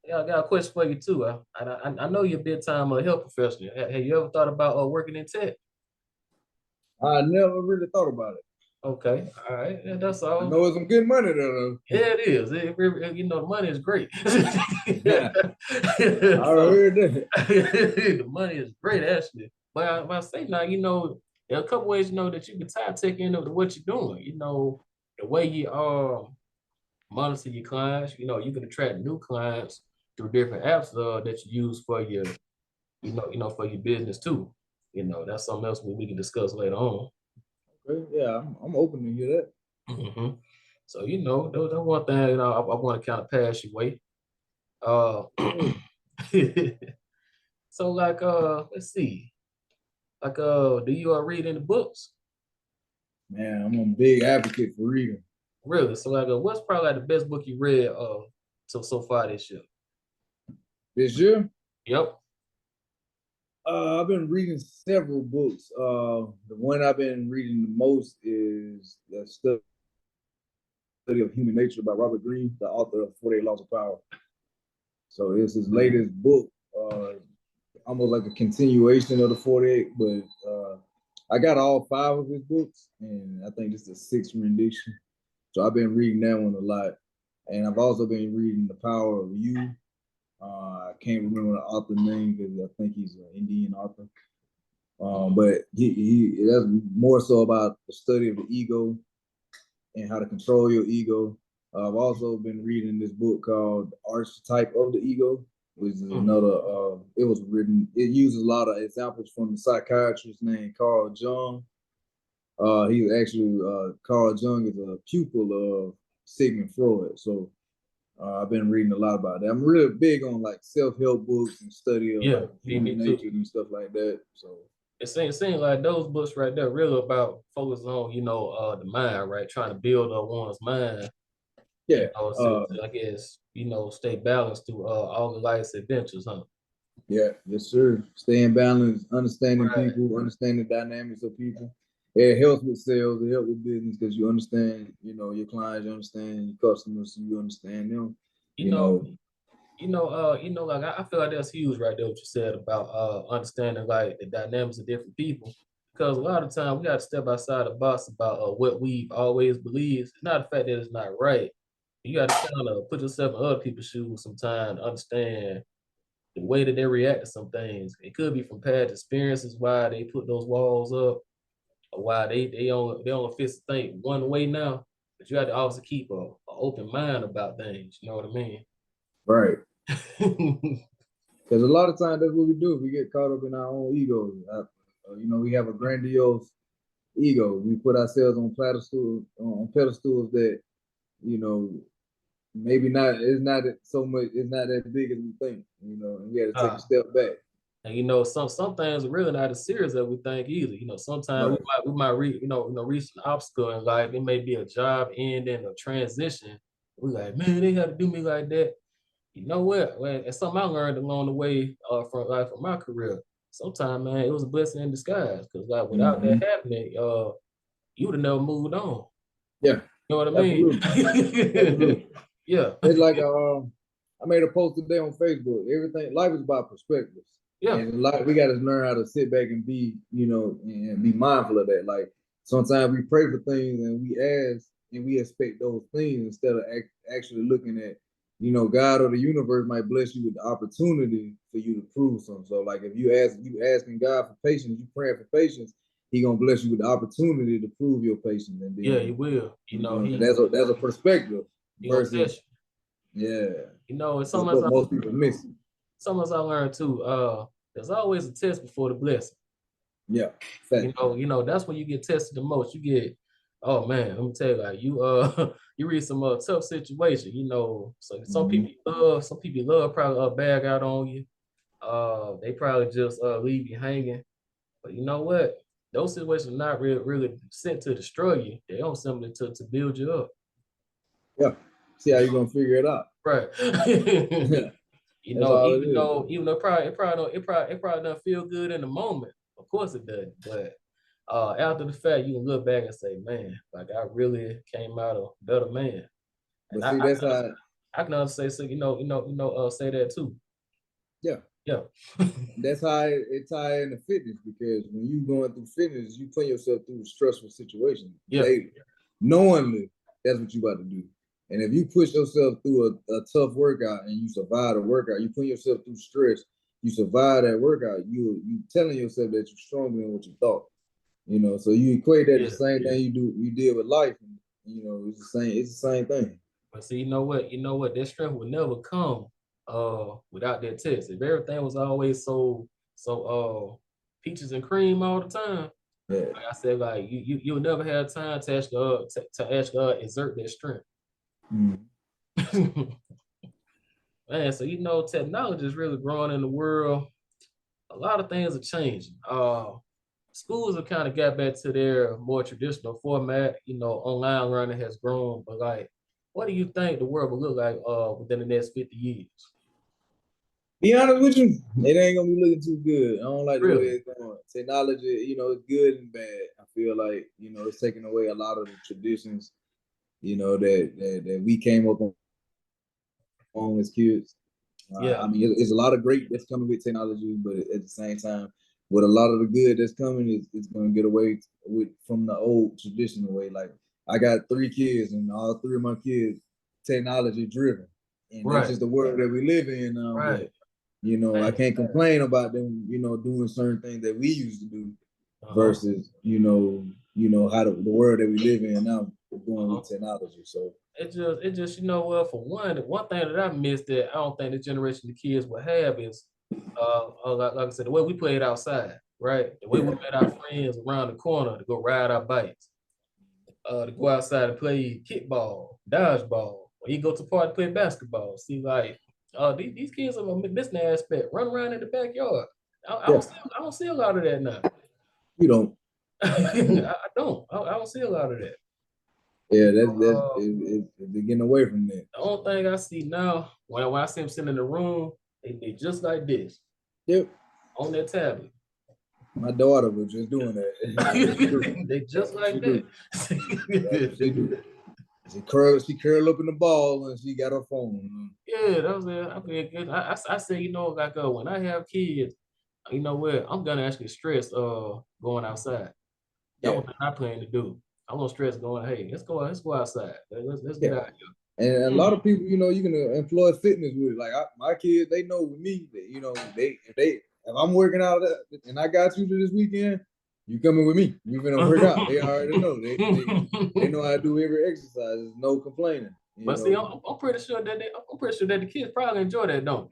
Yeah, I got a question for you too. I know you're a big time health professional. Have you ever thought about working in tech? I never really thought about it. Okay, all right, yeah, that's I all. know it's some good money there Yeah, it is. The money is great. though. I So heard that. the money is great actually. But I say now, there are a couple ways that you can tie tech into what you're doing. The way you monitor your clients. You can attract new clients through different apps that you use for your for your business too. That's something else we can discuss later on. Okay, yeah, I'm open to hear that. hmm So that's one thing I want to kind of pass your way. Uh, Sure. so like let's see, like do you read any books? Man, I'm a big advocate for reading. Really? So like, what's probably like the best book you read so far this year? This year, Yep. I've been reading several books. The one I've been reading the most is the Study of Human Nature by Robert Greene, the author of 48 Laws of Power. So it's his latest book, almost like a continuation of the 48, but I got all five of his books, and I think this is the sixth rendition. So I've been reading that one a lot. And I've also been reading The Power of You. I can't remember the author name because I think he's an Indian author. But he that's more so about the study of the ego and how to control your ego. I've also been reading this book called Archetype of the Ego, which is Mhm. another. It was written. It uses a lot of examples from the psychiatrist named Carl Jung. He's actually Carl Jung is a pupil of Sigmund Freud. So I've been reading a lot about that. I'm really big on like self-help books and study of Yeah, like me human too. nature and stuff like that. So It seems like those books right there really about focus on the mind, right? Trying to build up one's mind, yeah, I guess stay balanced through all the life's adventures, huh? yeah, yes, sir. Staying balanced, understanding Right. people, understanding the dynamics of people. It helps with sales, it helps with business because you understand, your clients, you understand your customers, so you understand them. You You know, know, like I feel like that's huge right there what you said about understanding like the dynamics of different people. Because a lot of time we got to step outside the box about what we've always believed. It's not the fact that it's not right. You got to kind of put yourself in other people's shoes sometimes, understand the way that they react to some things. It could be from past experiences why they put those walls up, or why they only fit to think one way now. But you have to also keep a open mind about things. You know what I right. mean? Because a lot of times that's what we do. We get caught up in our own egos. We have a grandiose ego. We put ourselves on pedestals that, you know, maybe not, it's not so much, it's not that big as we think, and we had to take a uh, step back. and some things are really not as serious as we think either. Sometimes Right. we might reach an obstacle in life. It may be a job ending or transition. We like, man, they had to do me like that. You know what? Well, it's something I learned along the way from my career. Sometimes, man, it was a blessing in disguise. Cause like without that Mm-hmm. happening, you would have never moved on. Yeah, You know what I mean? absolutely. Absolutely. Yeah. It's like I made a post today on Facebook. Everything life is about perspectives, Yeah. and we got to learn how to sit back and be, and be mindful of that. Like sometimes we pray for things and we ask and we expect those things instead of actually looking at, God or the universe might bless you with the opportunity for you to prove something. So like if you asking God for patience, you praying for patience, He gonna bless you with the opportunity to prove your patience, and Yeah, then he will. that's a perspective He gonna versus test yeah. it's That's something else what most people miss. I learned too. There's always a test before the blessing. Yeah, fact. That's when you get tested the most. You get Oh man, let me tell you, like you you read some tough situation, you know. So Mhm. some people love probably bag out on you. They probably just leave you hanging. But you know what? Those situations are not really sent to destroy you. They don't simply to build you up. Yeah. See how you gonna figure it out. Right. You That's know, all it is. even though it probably doesn't feel good in the moment. Of course it doesn't. But after the fact, you can look back and say, man, like I really came out a better man. And But see, that's how. I can understand, so say that too. Yeah. Yeah. That's how it tie into fitness because when you going through fitness, you put yourself through stressful situations Yeah. daily, knowingly that's what you about to do. And if you push yourself through a tough workout and you survive the workout, you put yourself through stress, you survive that workout, you telling yourself that you're stronger than what you thought. You know, so you equate that the Yeah. same thing you did with life. And, you know, it's the same thing. But see, you know what, that strength would never come without that test. If everything was always peaches and cream all the time, Yeah. like I said, like you'll never have time to actually to actually exert that strength. Mm. Man, so you know, technology is really growing in the world. A lot of things are changing. Schools have kind of got back to their more traditional format. You know, online learning has grown, but like, what do you think the world will look like within the next 50 years? Be honest with you, it ain't gonna be looking too good. I don't like the way Really? it's going. Technology, it's good and bad. I feel like, it's taking away a lot of the traditions, that we came up on as kids. Yeah. I mean, it's a lot of great that's coming with technology, but at the same time, with a lot of the good that's coming, it's going to get away from the old traditional way. Like I got 3 kids, and all 3 of my kids technology driven, and that's Right. just the world that we live in now. Right. But I Man. can't complain about them, doing certain things that we used to do Uh-huh. versus how the world that we live in now going Uh-huh. with technology. So It just for one thing that I missed that I don't think the generation of kids will have is like I said, the way we played outside, right? The way we yeah, met our friends around the corner to go ride our bikes, to go outside and play kickball, dodgeball, or you go to park and play basketball. See, like these kids are missing the aspect. Run around in the backyard. yeah, I don't see a lot of that now. you don't. I don't. I don't see a lot of that. Yeah, You that's know, they're getting away from that. the only thing I see now, when I see them sitting in the room, they just like this Yep, on their tablet. my daughter was just doing that. Yes, she do. They That's just what she like do. that. That's what she do. She curl up in the ball and she got her phone. Yeah, that was it. I say, like when I have kids, you know what, I'm gonna actually stress going outside. That Yeah, one thing I plan to do. I'm gonna stress going, hey, let's go outside. Let's get yeah. out And a here. lot of people, you can employ fitness with it. Like my kids, they know with me that if I'm working out and I got you to this weekend, you coming with me. We gonna work out. They already know. They know how to do every exercise. There's no complaining. But see, I'm pretty sure that I'm pretty sure that the kids probably enjoy that, don't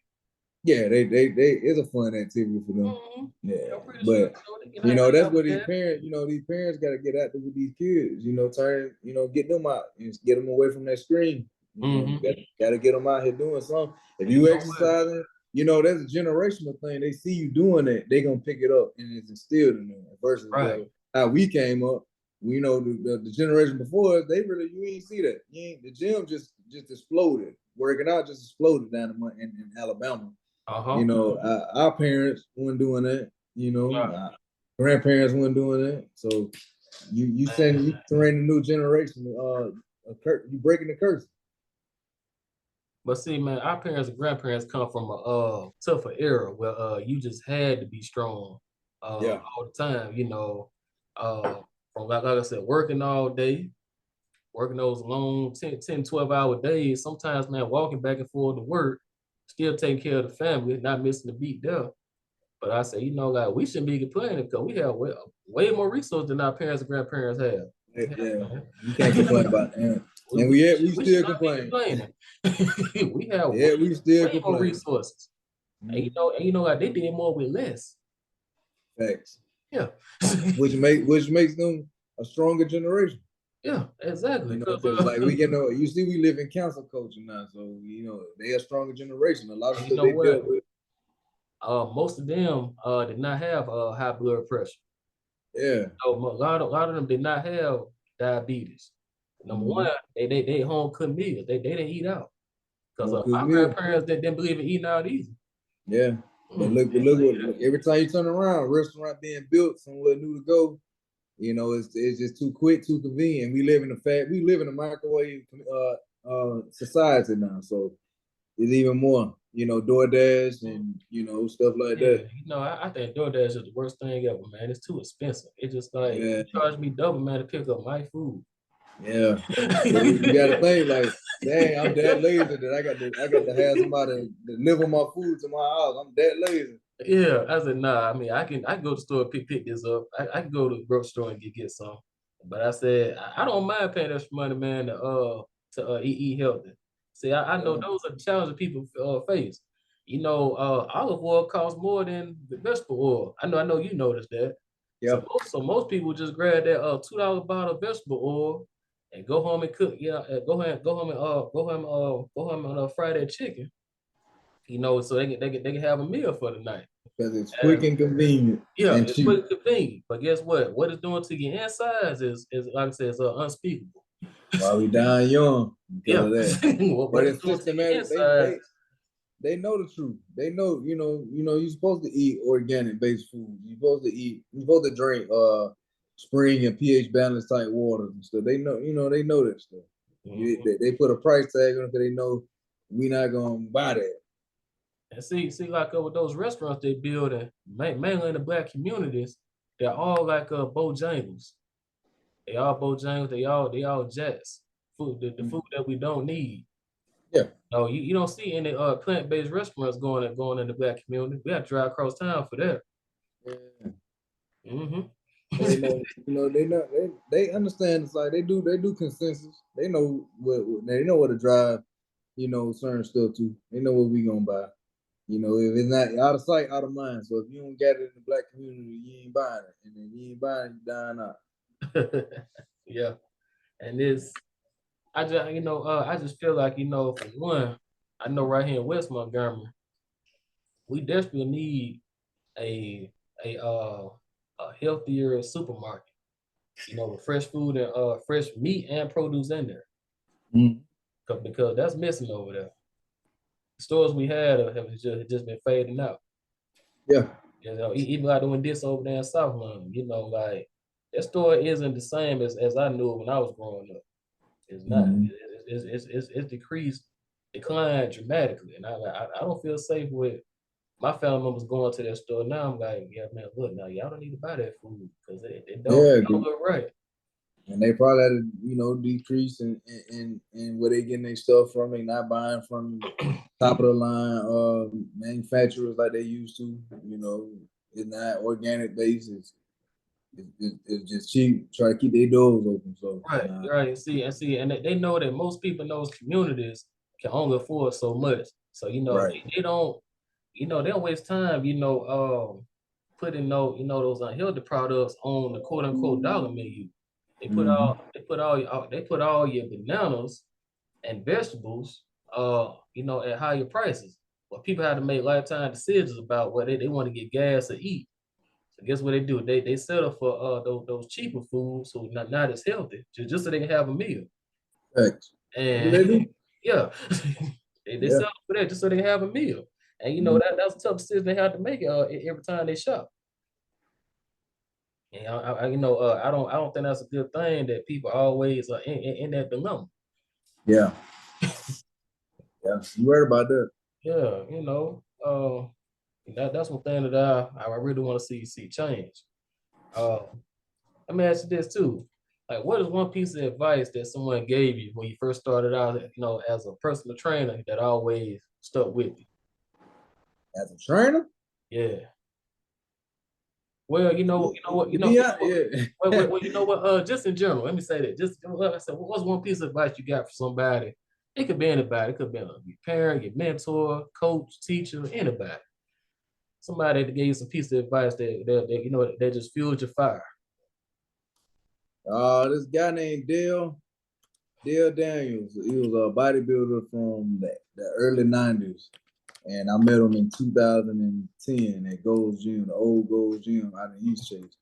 Yeah, they it's a fun activity for they? them. Yeah, I'm pretty sure but they can hang that's out with what these that. parents, these parents got to get active with these kids. Get them out and get them away from that screen. Mm-hmm. Got to get them out here doing something. If And you you know what? exercising, that's a generational thing. They see you doing it, they gonna pick it up and it's instilled in them. Versus Right. how we came up, we know the generation before us, you ain't see that. The gym just exploded. Working out just exploded down in Alabama. Uh-huh. Our parents weren't doing that. Yeah. Our grandparents weren't doing that. So you Man. train a new generation. You breaking the curse. But see, man, our parents and grandparents come from a tougher era where you just had to be strong Yeah, all the time, uh from like I said, working all day, working those long 10, 10, 12 hour days, sometimes man, walking back and forth to work, still taking care of the family, not missing a beat there. But I say, like we shouldn't be complaining because we have way more resources than our parents and grandparents have. yeah. Man. You can't complain about that. we, And we, we should, we we should still not be complain. complaining. We have Yeah, we still way more complain. resources. Mhm. Like they did more with less. Facts. Yeah. Which makes them a stronger generation. Yeah, exactly. You know, Cause because like we get no, you see, we live in cancel culture now, so you know they a stronger generation. A lot of and you stuff know they dealt what? with. Most of them did not have high blood pressure. Yeah. So a lot of them did not have diabetes. Number one, Mm-hmm. they home cooked meals. They didn't eat out because Home cooked my meal. grandparents didn't believe in eating out either. Yeah. But They look believe what every time you turn around, restaurant being built, somewhere new to go. You know, it's just too quick, too convenient. We live in a microwave society now, so it's even more. You know, DoorDash that. and stuff like Yeah, that. I think DoorDash is the worst thing ever, man. It's too expensive. It's just like Yeah, you charge me double, man, to pick up my food. yeah. But you got to think like, dang, I'm that lazy that I got to have somebody deliver my food to my house. I'm that lazy. Yeah, I said, nah. I mean, I can go to the store and pick this up. I can go to the grocery store and get some. But I said I don't mind paying extra money, man, to eat healthy. See, I know Yeah, those are the challenges people face. Olive oil costs more than the vegetable oil. I know you noticed that. So yep. most people just grab that $2 bottle of vegetable oil and go home and cook. Yeah, go home and fry that chicken. So they can have a meal for the night. Because it's quick and convenient Yeah, and it's cheap. quick convenient, but guess what? What it's doing to your insides is like I said, it's unspeakable. While we dying young because Yeah, of that. what But it's it's doing to your systematic. insides. They know the truth. They know, you're supposed to eat organic based food. You're supposed to drink spring and pH balance type waters and stuff. They know, they know that stuff. Mhm. They put a price tag on it because they know we not gonna buy that. And see, like with those restaurants they build, mainly in the black communities, they're all like Bojangles. They all Bojangles. They all Jets. Food, the food that we don't need. Yeah. No, you don't see any plant-based restaurants going in the black community. We have to drive across town for that. Yeah. Hmm. They know, they understand. It's like they do consensus. They know they know what to drive. Certain stuff too. They know what we gonna buy. If it's not out of sight, out of mind. So if you don't get it in the black community, you ain't buying it, and then you ain't buying it, you dying out. Yeah, and I just feel like for one, I know right here in West Montgomery, we desperately need a a uh a healthier supermarket. With fresh food and fresh meat and produce in there, Mm. because that's missing over there. The stores we had have just been fading out. Yeah. Even like doing this over there in South London, like that store isn't the same as I knew it when I was growing up. It's not. Mm. It's declined dramatically, and I don't feel safe with my family members going to that store now. I'm like, yeah, man, look, now y'all don't need to buy that food because it Yeah, don't look right. and they probably had to, decrease in where they getting their stuff from. They not buying from top of the line manufacturers like they used to. It's not organic basis. It's just cheap. Try to keep their doors open. So Right, nah. right. And they know that most people in those communities can only afford so much. So Right. they don't waste time. Putting those unhealthy products on the quote unquote dollar menu. Mm-hmm. They put all your bananas and vegetables at higher prices. But people have to make lifetime decisions about whether they want to get gas or eat. So guess what they do? They settle for those cheaper foods, so not as healthy, just so they can have a meal. Thanks. That's what And they do. yeah, they Yeah. settle for that just so they can have a meal. And Mhm. that's a tough decision they have to make every time they shop. And I don't think that's a good thing that people always are in that dilemma. Yeah. Yeah. You right about that. Yeah, that's one thing that I really want to see change. Uh, Let me ask you this too. Like, what is one piece of advice that someone gave you when you first started out, as a personal trainer that always stuck with you? As a trainer, Yeah. Well, to be honest, yeah. you know what? Just in general, let me say that. Just like I said, what's one piece of advice you got for somebody? It could be anybody. It could be your parent, your mentor, coach, teacher, anybody. Somebody that gave you some piece of advice that just fueled your fire. This guy named Dale Daniels. He was a bodybuilder from the early '90s, and I met him in 2010 at Gold's Gym, the old Gold's Gym out in East Chase.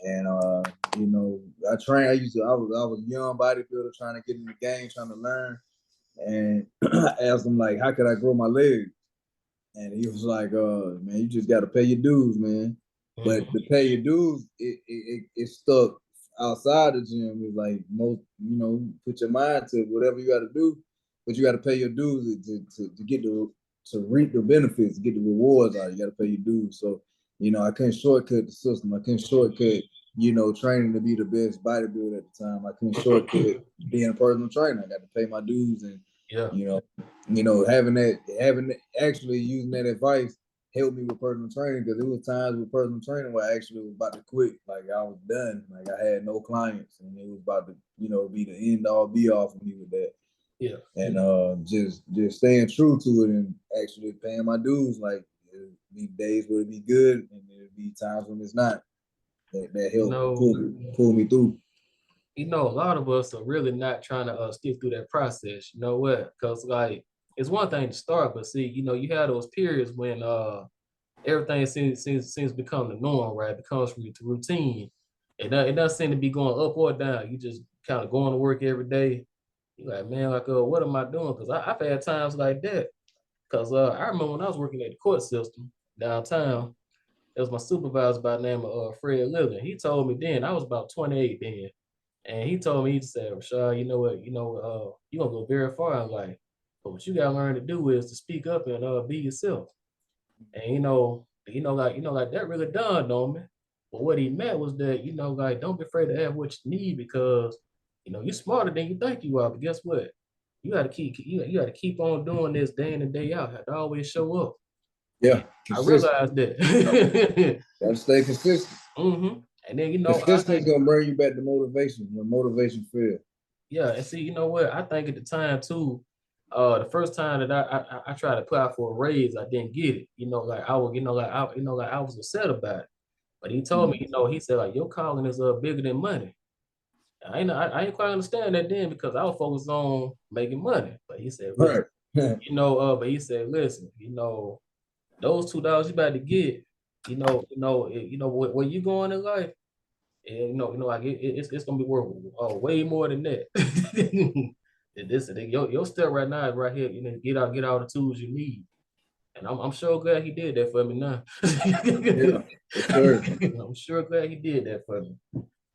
And you know, I trained. I was a young bodybuilder trying to get in the game, trying to learn. And I asked him like, how could I grow my legs? And he was like, man, you just got to pay your dues, man. But Mhm. to pay your dues, it stuck outside the gym. It's like most, put your mind to whatever you got to do, but you got to pay your dues to get to reap the benefits, get the rewards out. You got to pay your dues. So, I couldn't shortcut the system. I couldn't shortcut, training to be the best bodybuilder at the time. I couldn't shortcut being a personal trainer. I got to pay my dues, and Yeah. you know, having actually using that advice helped me with personal training, because there was times with personal training where I actually was about to quit. Like I was done. Like I had no clients, and it was about to, be the end all be all for me with that. Yeah. And just staying true to it and actually paying my dues. Like it'd be days where it'd be good, and there'd be times when it's not. That You helped know, pull me through. a lot of us are really not trying to stick through that process. You know what? Because like it's one thing to start, but see, you have those periods when everything seems become the norm, right? It becomes routine. It doesn't seem to be going up or down. You just kind of going to work every day. You're like, man, like, what am I doing? Because I've had times like that. Because I remember when I was working at the court system downtown, it was my supervisor by the name of Fred Living. He told me then, I was about 28 then. And he told me, he said, Rashad, you know what, you're gonna go very far in life. But what you gotta learn to do is to speak up and be yourself. And like that really dawned on me. But what he meant was that, like don't be afraid to have what you need because you're smarter than you think you are. But guess what? You gotta keep on doing this day in and day out. Have to always show up. And Yeah, I consistent. realized that. Gotta stay consistent. And then I Consistency think, gonna bring you back to motivation when motivation fails. yeah, and see, you know what? I think at the time too, the first time that I tried to apply for a raise, I didn't get it. Like I was, like I was upset about it. But he told me, Mm. he said like your calling is bigger than money. I ain't quite understand that then because I was focused on making money. But he said, listen, Right. but he said, listen, those $2 you about to get, where you going in life, and like it's gonna be worth way more than that. Your step right now is right here. Get all the tools you need. And I'm sure glad he did that for me now. Yeah, for sure. I'm sure glad he did that for me.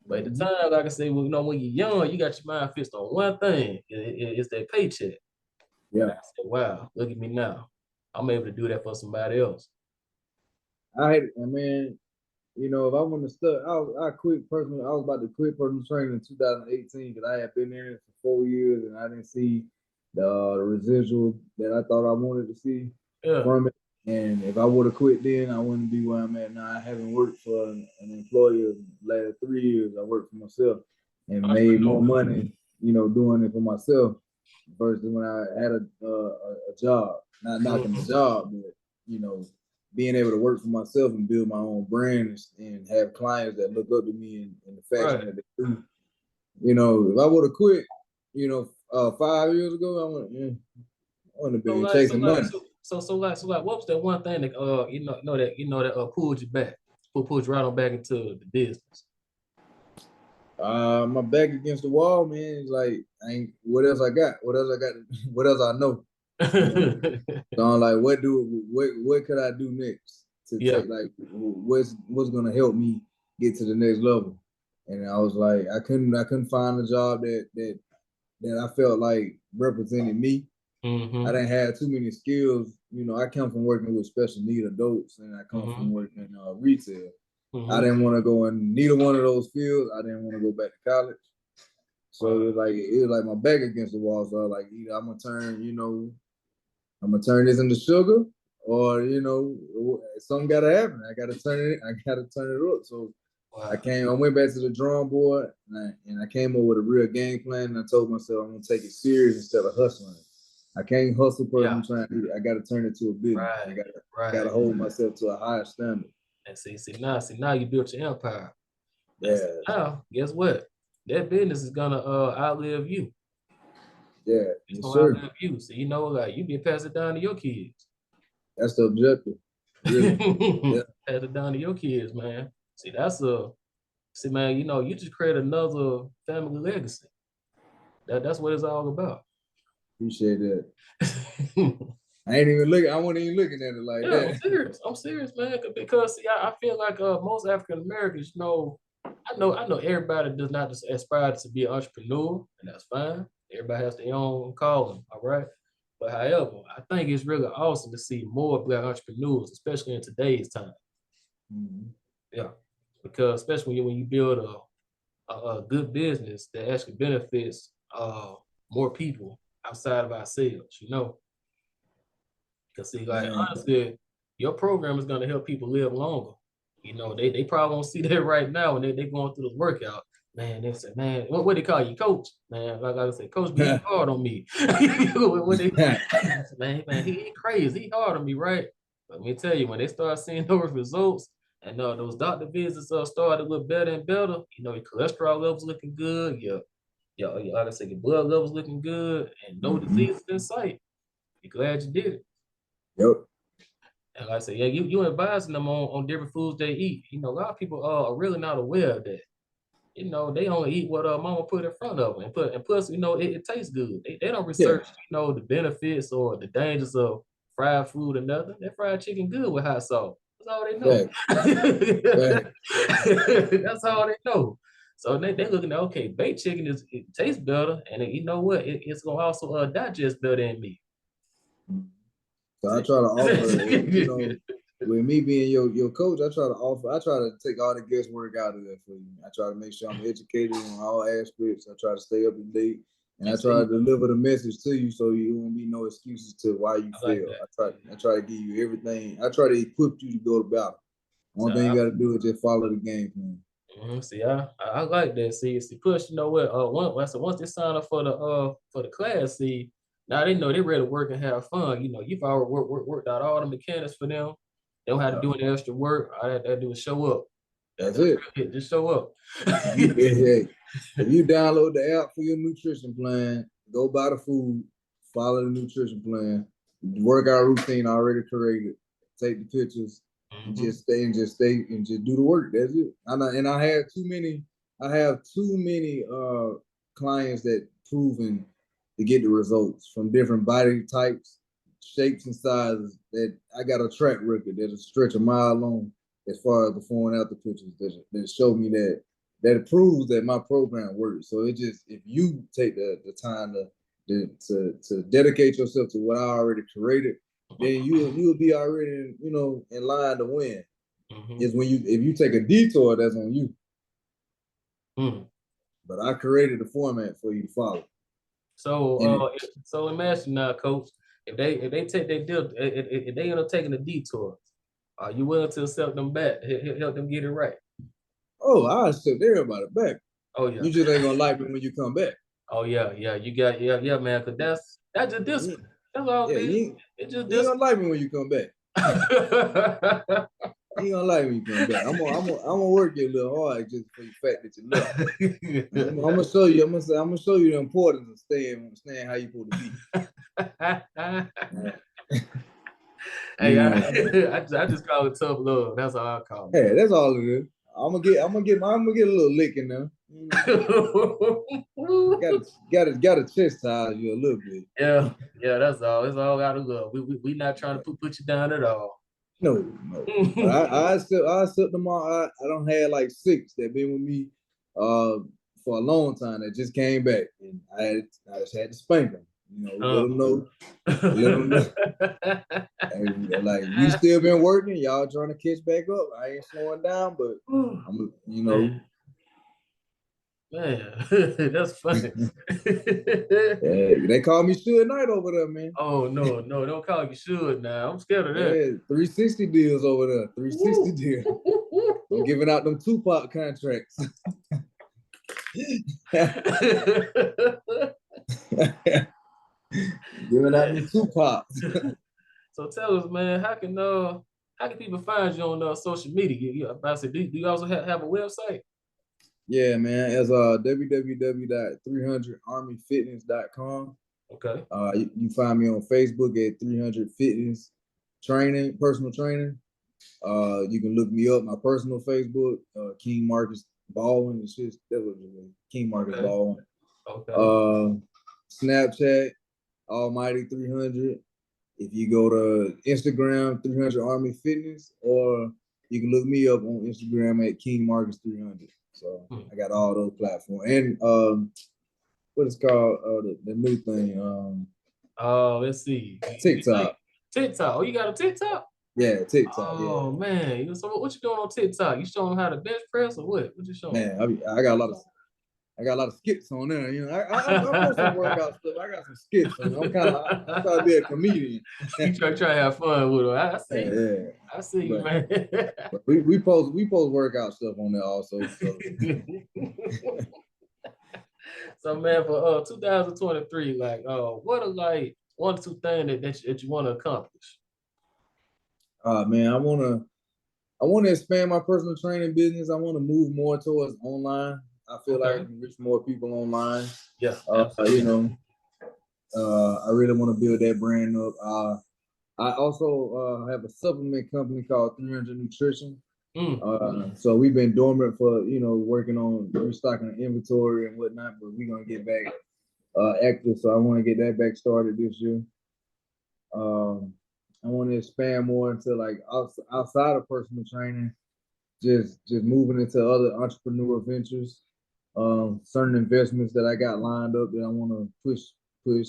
But at the Mhm. time, like I said, when you're young, you got your mind fixed on one thing. It's that paycheck. And I Yeah. said, wow, look at me now. I'm able to do that for somebody else. I mean, if I want to start, I quit personal. I was about to quit personal training in 2018 because I had been in it for 4 years and I didn't see the residual that I thought I wanted to see Yeah. from it. And if I would have quit then, I wouldn't be where I'm at now. I haven't worked for an employer the last 3 years. I worked for myself and made more Entrepreneur. money, doing it for myself versus when I had a job. Not knocking the Mhm. job, but you know, being able to work for myself and build my own brand and have clients that look up to me in the fashion Right. that they do. If I would have quit, 5 years ago, I wouldn't have So been like, so chasing like, money. so like, what was that one thing that that pulled you back, pulled you right on back into the business? My back against the wall, man. It's like I ain't. What else I got? What else I got? What else I know? You know. So I'm like, what could I do next to Yeah. take like what's gonna help me get to the next level? And I was like, I couldn't find a job that I felt like represented me. I Mm-hmm. didn't have too many skills. I come from working with special need adults, and I come from Mm-hmm. working retail. I Mm-hmm. didn't want to go in neither one of those fields. I didn't want to go back to college. So Wow. it was like my back against the wall. So I was like, either I'm gonna turn this into sugar, or something gotta happen. I gotta turn it. I gotta turn it up. So I Wow. came. I went back to the drawing board, and I came up with a real game plan. And I told myself I'm gonna take it serious instead of hustling. I can't hustle Yeah. person trying to. I gotta turn it to a business. I Right. gotta Right. hold myself to a higher standard. And see now you built your empire. And see Yeah. now, guess what? that business is gonna outlive you. Yeah, It's yes, gonna sir. outlive you. So you know, like you can pass it down to your kids. That's the objective, really. Yeah. Pass it down to your kids, man. See, see, man, you know, you just create another family legacy. That's what it's all about. Appreciate that. I ain't even looking. I wasn't even looking at it like Yeah, I'm that. serious. I'm serious, man. Because see, I feel like most African Americans, you know, I know everybody does not just aspire to be an entrepreneur, and that's fine. Everybody has their own calling, all right. But however, I think it's really awesome to see more Black entrepreneurs, especially in today's time. Mhm. Yeah, because especially when you build a good business that actually benefits more people outside of ourselves, you know. Because see, like Man, honestly, your program is gonna help people live longer. You know, they probably won't see that right now when they going through the workout. Man, they say, man, what they call you, coach? Man, like I said, coach be hard on me. What they, man, he crazy, he hard on me, right? But let me tell you, when they start seeing those results and those doctor visits start to look better and better, you know, your cholesterol levels looking good, like I said, your blood levels looking good, and no mhm. diseases in sight. Be glad you did it. Yep. And like I said, yeah, you advising them on different foods they eat. You know, a lot of people are really not aware of that. You know, they only eat what mama put in front of them, and plus, you know, it tastes good. They don't Yeah. research, you know, the benefits or the dangers of fried food or nothing. That fried chicken good with hot sauce. That's all they know. Fact. Fact. That's all they know. So they looking at, okay, baked chicken it tastes better, and you know what? It's gonna also digest better than meat. So I See? try to offer, with me being your coach, I try to take all the guesswork out of that for you. I try to make sure I'm educated on all aspects. I try to stay up to date, and I And try to see, deliver the message to you so you won't be no excuses to why you I like fail. that. I try to give you everything. I try to equip you to go to battle. So One thing you got to do is just follow the game plan. see, I like that. See, push. You know what? Once they sign up for the class, see, now they know they're ready to work and have fun. You know, you've already worked out all the mechanics for them. They don't have to Yeah, do any extra work. All they have to do is show up. that's That's it. real it. Just show up. If you download the app for your nutrition plan, go buy the food, follow the nutrition plan, workout routine already created, take the pictures, and Hmm. just stay and just do the work. That's it. I have too many. I have too many clients that proven to get the results from different body types, shapes, and sizes. That I got a track record that'll stretch a mile long as far as before and after pictures that show me that proves that my program works. So it just if you take the time to dedicate yourself to what I already created, then you'll be already in line to win. Hmm. Is when you if you take a detour, that's on you. Hmm. But I created the format for you to follow. So, And it, so imagine now, coach, if they take their deal, if they end up taking a detour, are you willing to accept them back, help them get it right? oh, I accept everybody back. Oh yeah. You just ain't gonna like me when you come back. Oh yeah. You got yeah, man. Cause that's just You, discipline. That's all yeah, it is. It's just you ain't gonna discipline. like me when you come back. You ain't gonna like me when you come back. I'm gonna work you a little hard just for the fact that you left. I'm gonna show you. I'm gonna show you the importance of staying how you supposed to be. Hey, You know, I just call it tough love. That's all I call hey, that's all it is. I'm gonna get a little lick in there. it. Gotta chastise you a little bit. Yeah, that's all. That's all I gotta love. We not trying to put you down at all. No, no. But I accept them all. I don't have like six that been with me for a long time that just came back, and I just had to spank them. Let them know. Let them know. And, like we still been working. Y'all trying to catch back up. I ain't slowing down, but I'm. Man, man, that's funny. They call me Suge Knight over there, man. Oh no, don't call you should now. I'm scared of that. Yeah, 360 deals over there. 360 deals. I'm giving out them Tupac contracts. Giving out them Tupac. So tell us, man, how can people find you on social media? I said, do you also have a website? Yeah, man. As www.300armyfitness.com. Okay. You find me on Facebook at 300 Fitness Training, personal training. You can look me up, my personal Facebook, King Markus Baldwin. It's just that was King Markus Okay. Baldwin. Okay. Snapchat, Almighty 300. If you go to Instagram, 300 Army Fitness, or you can look me up on Instagram at King Markus 300. So I got all those platforms. And what is called the new thing? Let's see. TikTok. TikTok. Oh, you got a TikTok? Yeah, TikTok. Yeah. Oh man. So what you doing on TikTok? You showing them how to bench press or what? What you showing? Man, I got a lot of skits on there. You know, I post some workout stuff. I got some skits on there. I'm trying to be a comedian. You try to have fun with them. I see. Yeah. I see you, man. But we post workout stuff on there also. So, so man, for 2023, like what are like one or two things that you want to accomplish? man, I wanna expand my personal training business. I want to move more towards online. I feel like I can reach more people online. Yeah, absolutely. You know, I really want to build that brand up. I also have a supplement company called 300 Nutrition. So we've been dormant for working on restocking inventory and whatnot, but we're gonna get back active. So I want to get that back started this year. I want to expand more into like outside of personal training, just moving into other entrepreneur ventures. Certain investments that I got lined up that I want to push. You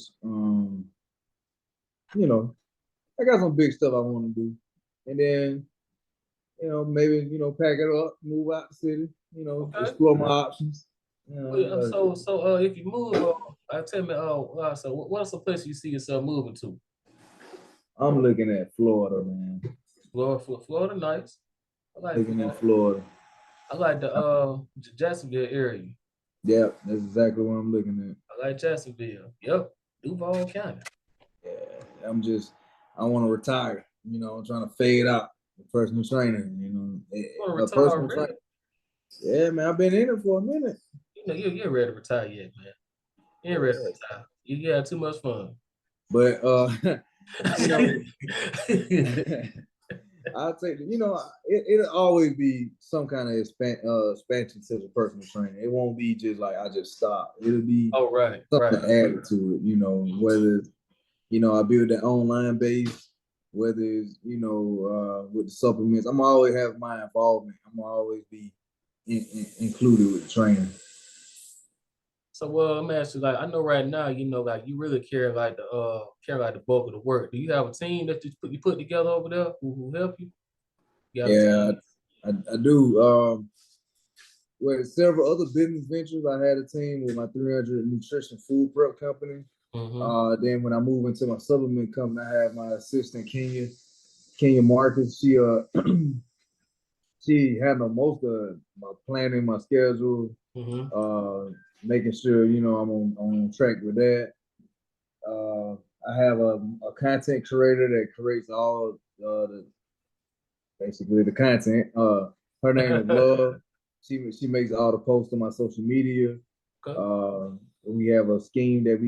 know, I got some big stuff I want to do, and then maybe pack it up, move out the city, explore my options. So if you move, tell me, so what's the place you see yourself moving to? I'm looking at Florida, man. Florida, nice. I like looking at Florida. I like the Jacksonville area. Yep, that's exactly what I'm looking at. I like Jacksonville. Yep, Duval County. Yeah, I want to retire. I'm trying to fade out the personal trainer. Personal trainer. Yeah, man, I've been in it for a minute. You're ready to retire yet, man. You ain't ready to retire. You had too much fun. But I'll take it'll always be some kind of expansion to the personal training. It won't be just like I just stop. It'll be something added to it. Whether I build that online base, whether it's with the supplements. I'm always have my involvement. I'm always be included with the training. So let me ask you, like I know right now, like you really care like the bulk of the work. Do you have a team that you put together over there who help you? Yeah, I do. With several other business ventures, I had a team with my 300 nutrition food prep company. Then when I moved into my supplement company, I have my assistant Kenya Marcus. She handled most of my planning, my schedule, making sure I'm on track with that. I have a content creator that creates all basically the content. Her name is Love. She makes all the posts on my social media. Okay. We have a scheme that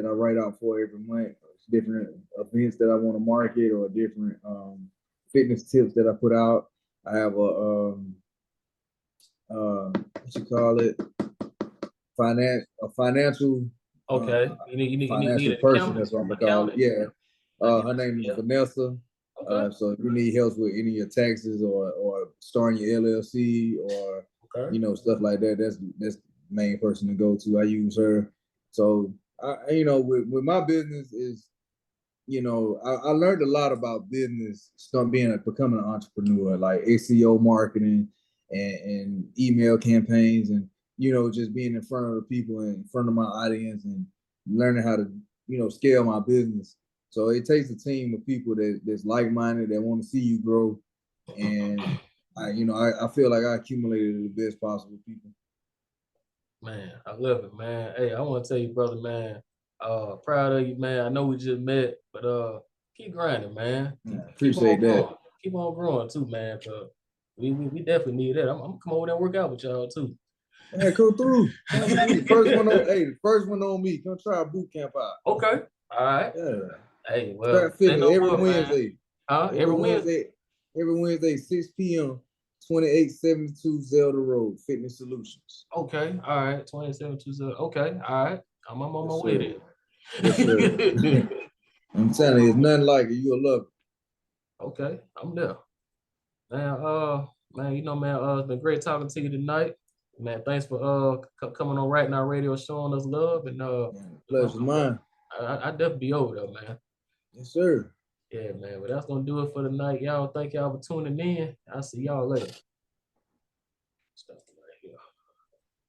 I write out for every month. Different events that I want to market or different fitness tips that I put out. I have a what you call it, financial. Okay, you need a person. That's what I'm gonna call it. Yeah. Her name is Vanessa. Okay. So if you need help with any of your taxes or starting your LLC or stuff like that, that's the main person to go to. I use her. So with my business is I learned a lot about business, becoming an entrepreneur, like SEO marketing and email campaigns and just being in front of the people and in front of my audience and learning how to scale my business. So it takes a team of people that's like-minded, that want to see you grow. And I feel like I accumulated the best possible people. Man, I love it, man. Hey, I want to tell you, brother, man, proud of you, man. I know we just met, but keep grinding, man. Appreciate that. Keep on growing too, man. We definitely need that. I'm gonna come over there and work out with y'all too. Man, come through. Come through. The first one on me. Come try a boot camp out. Okay. All right. Yeah. Hey, well, Scrap say fitness no every more, man. Wednesday. Huh? Every Every Wednesday? Wednesday, 6 p.m., 2872 Zelda Road, Fitness Solutions. Okay. All right. 2720. Okay. All right. I'm on Yes, my way sir. then. Yes, sir. I'm telling you, it's nothing like it. You'll love it. Okay. I'm there. Man, man, it's been great talking to you tonight. Man, thanks for coming on Right Now Radio, showing us love, and Man, pleasure's mine. I definitely be over there, man. Yes, sir. Yeah, man. But that's gonna do it for the night, y'all. Thank y'all for tuning in. I'll see y'all later.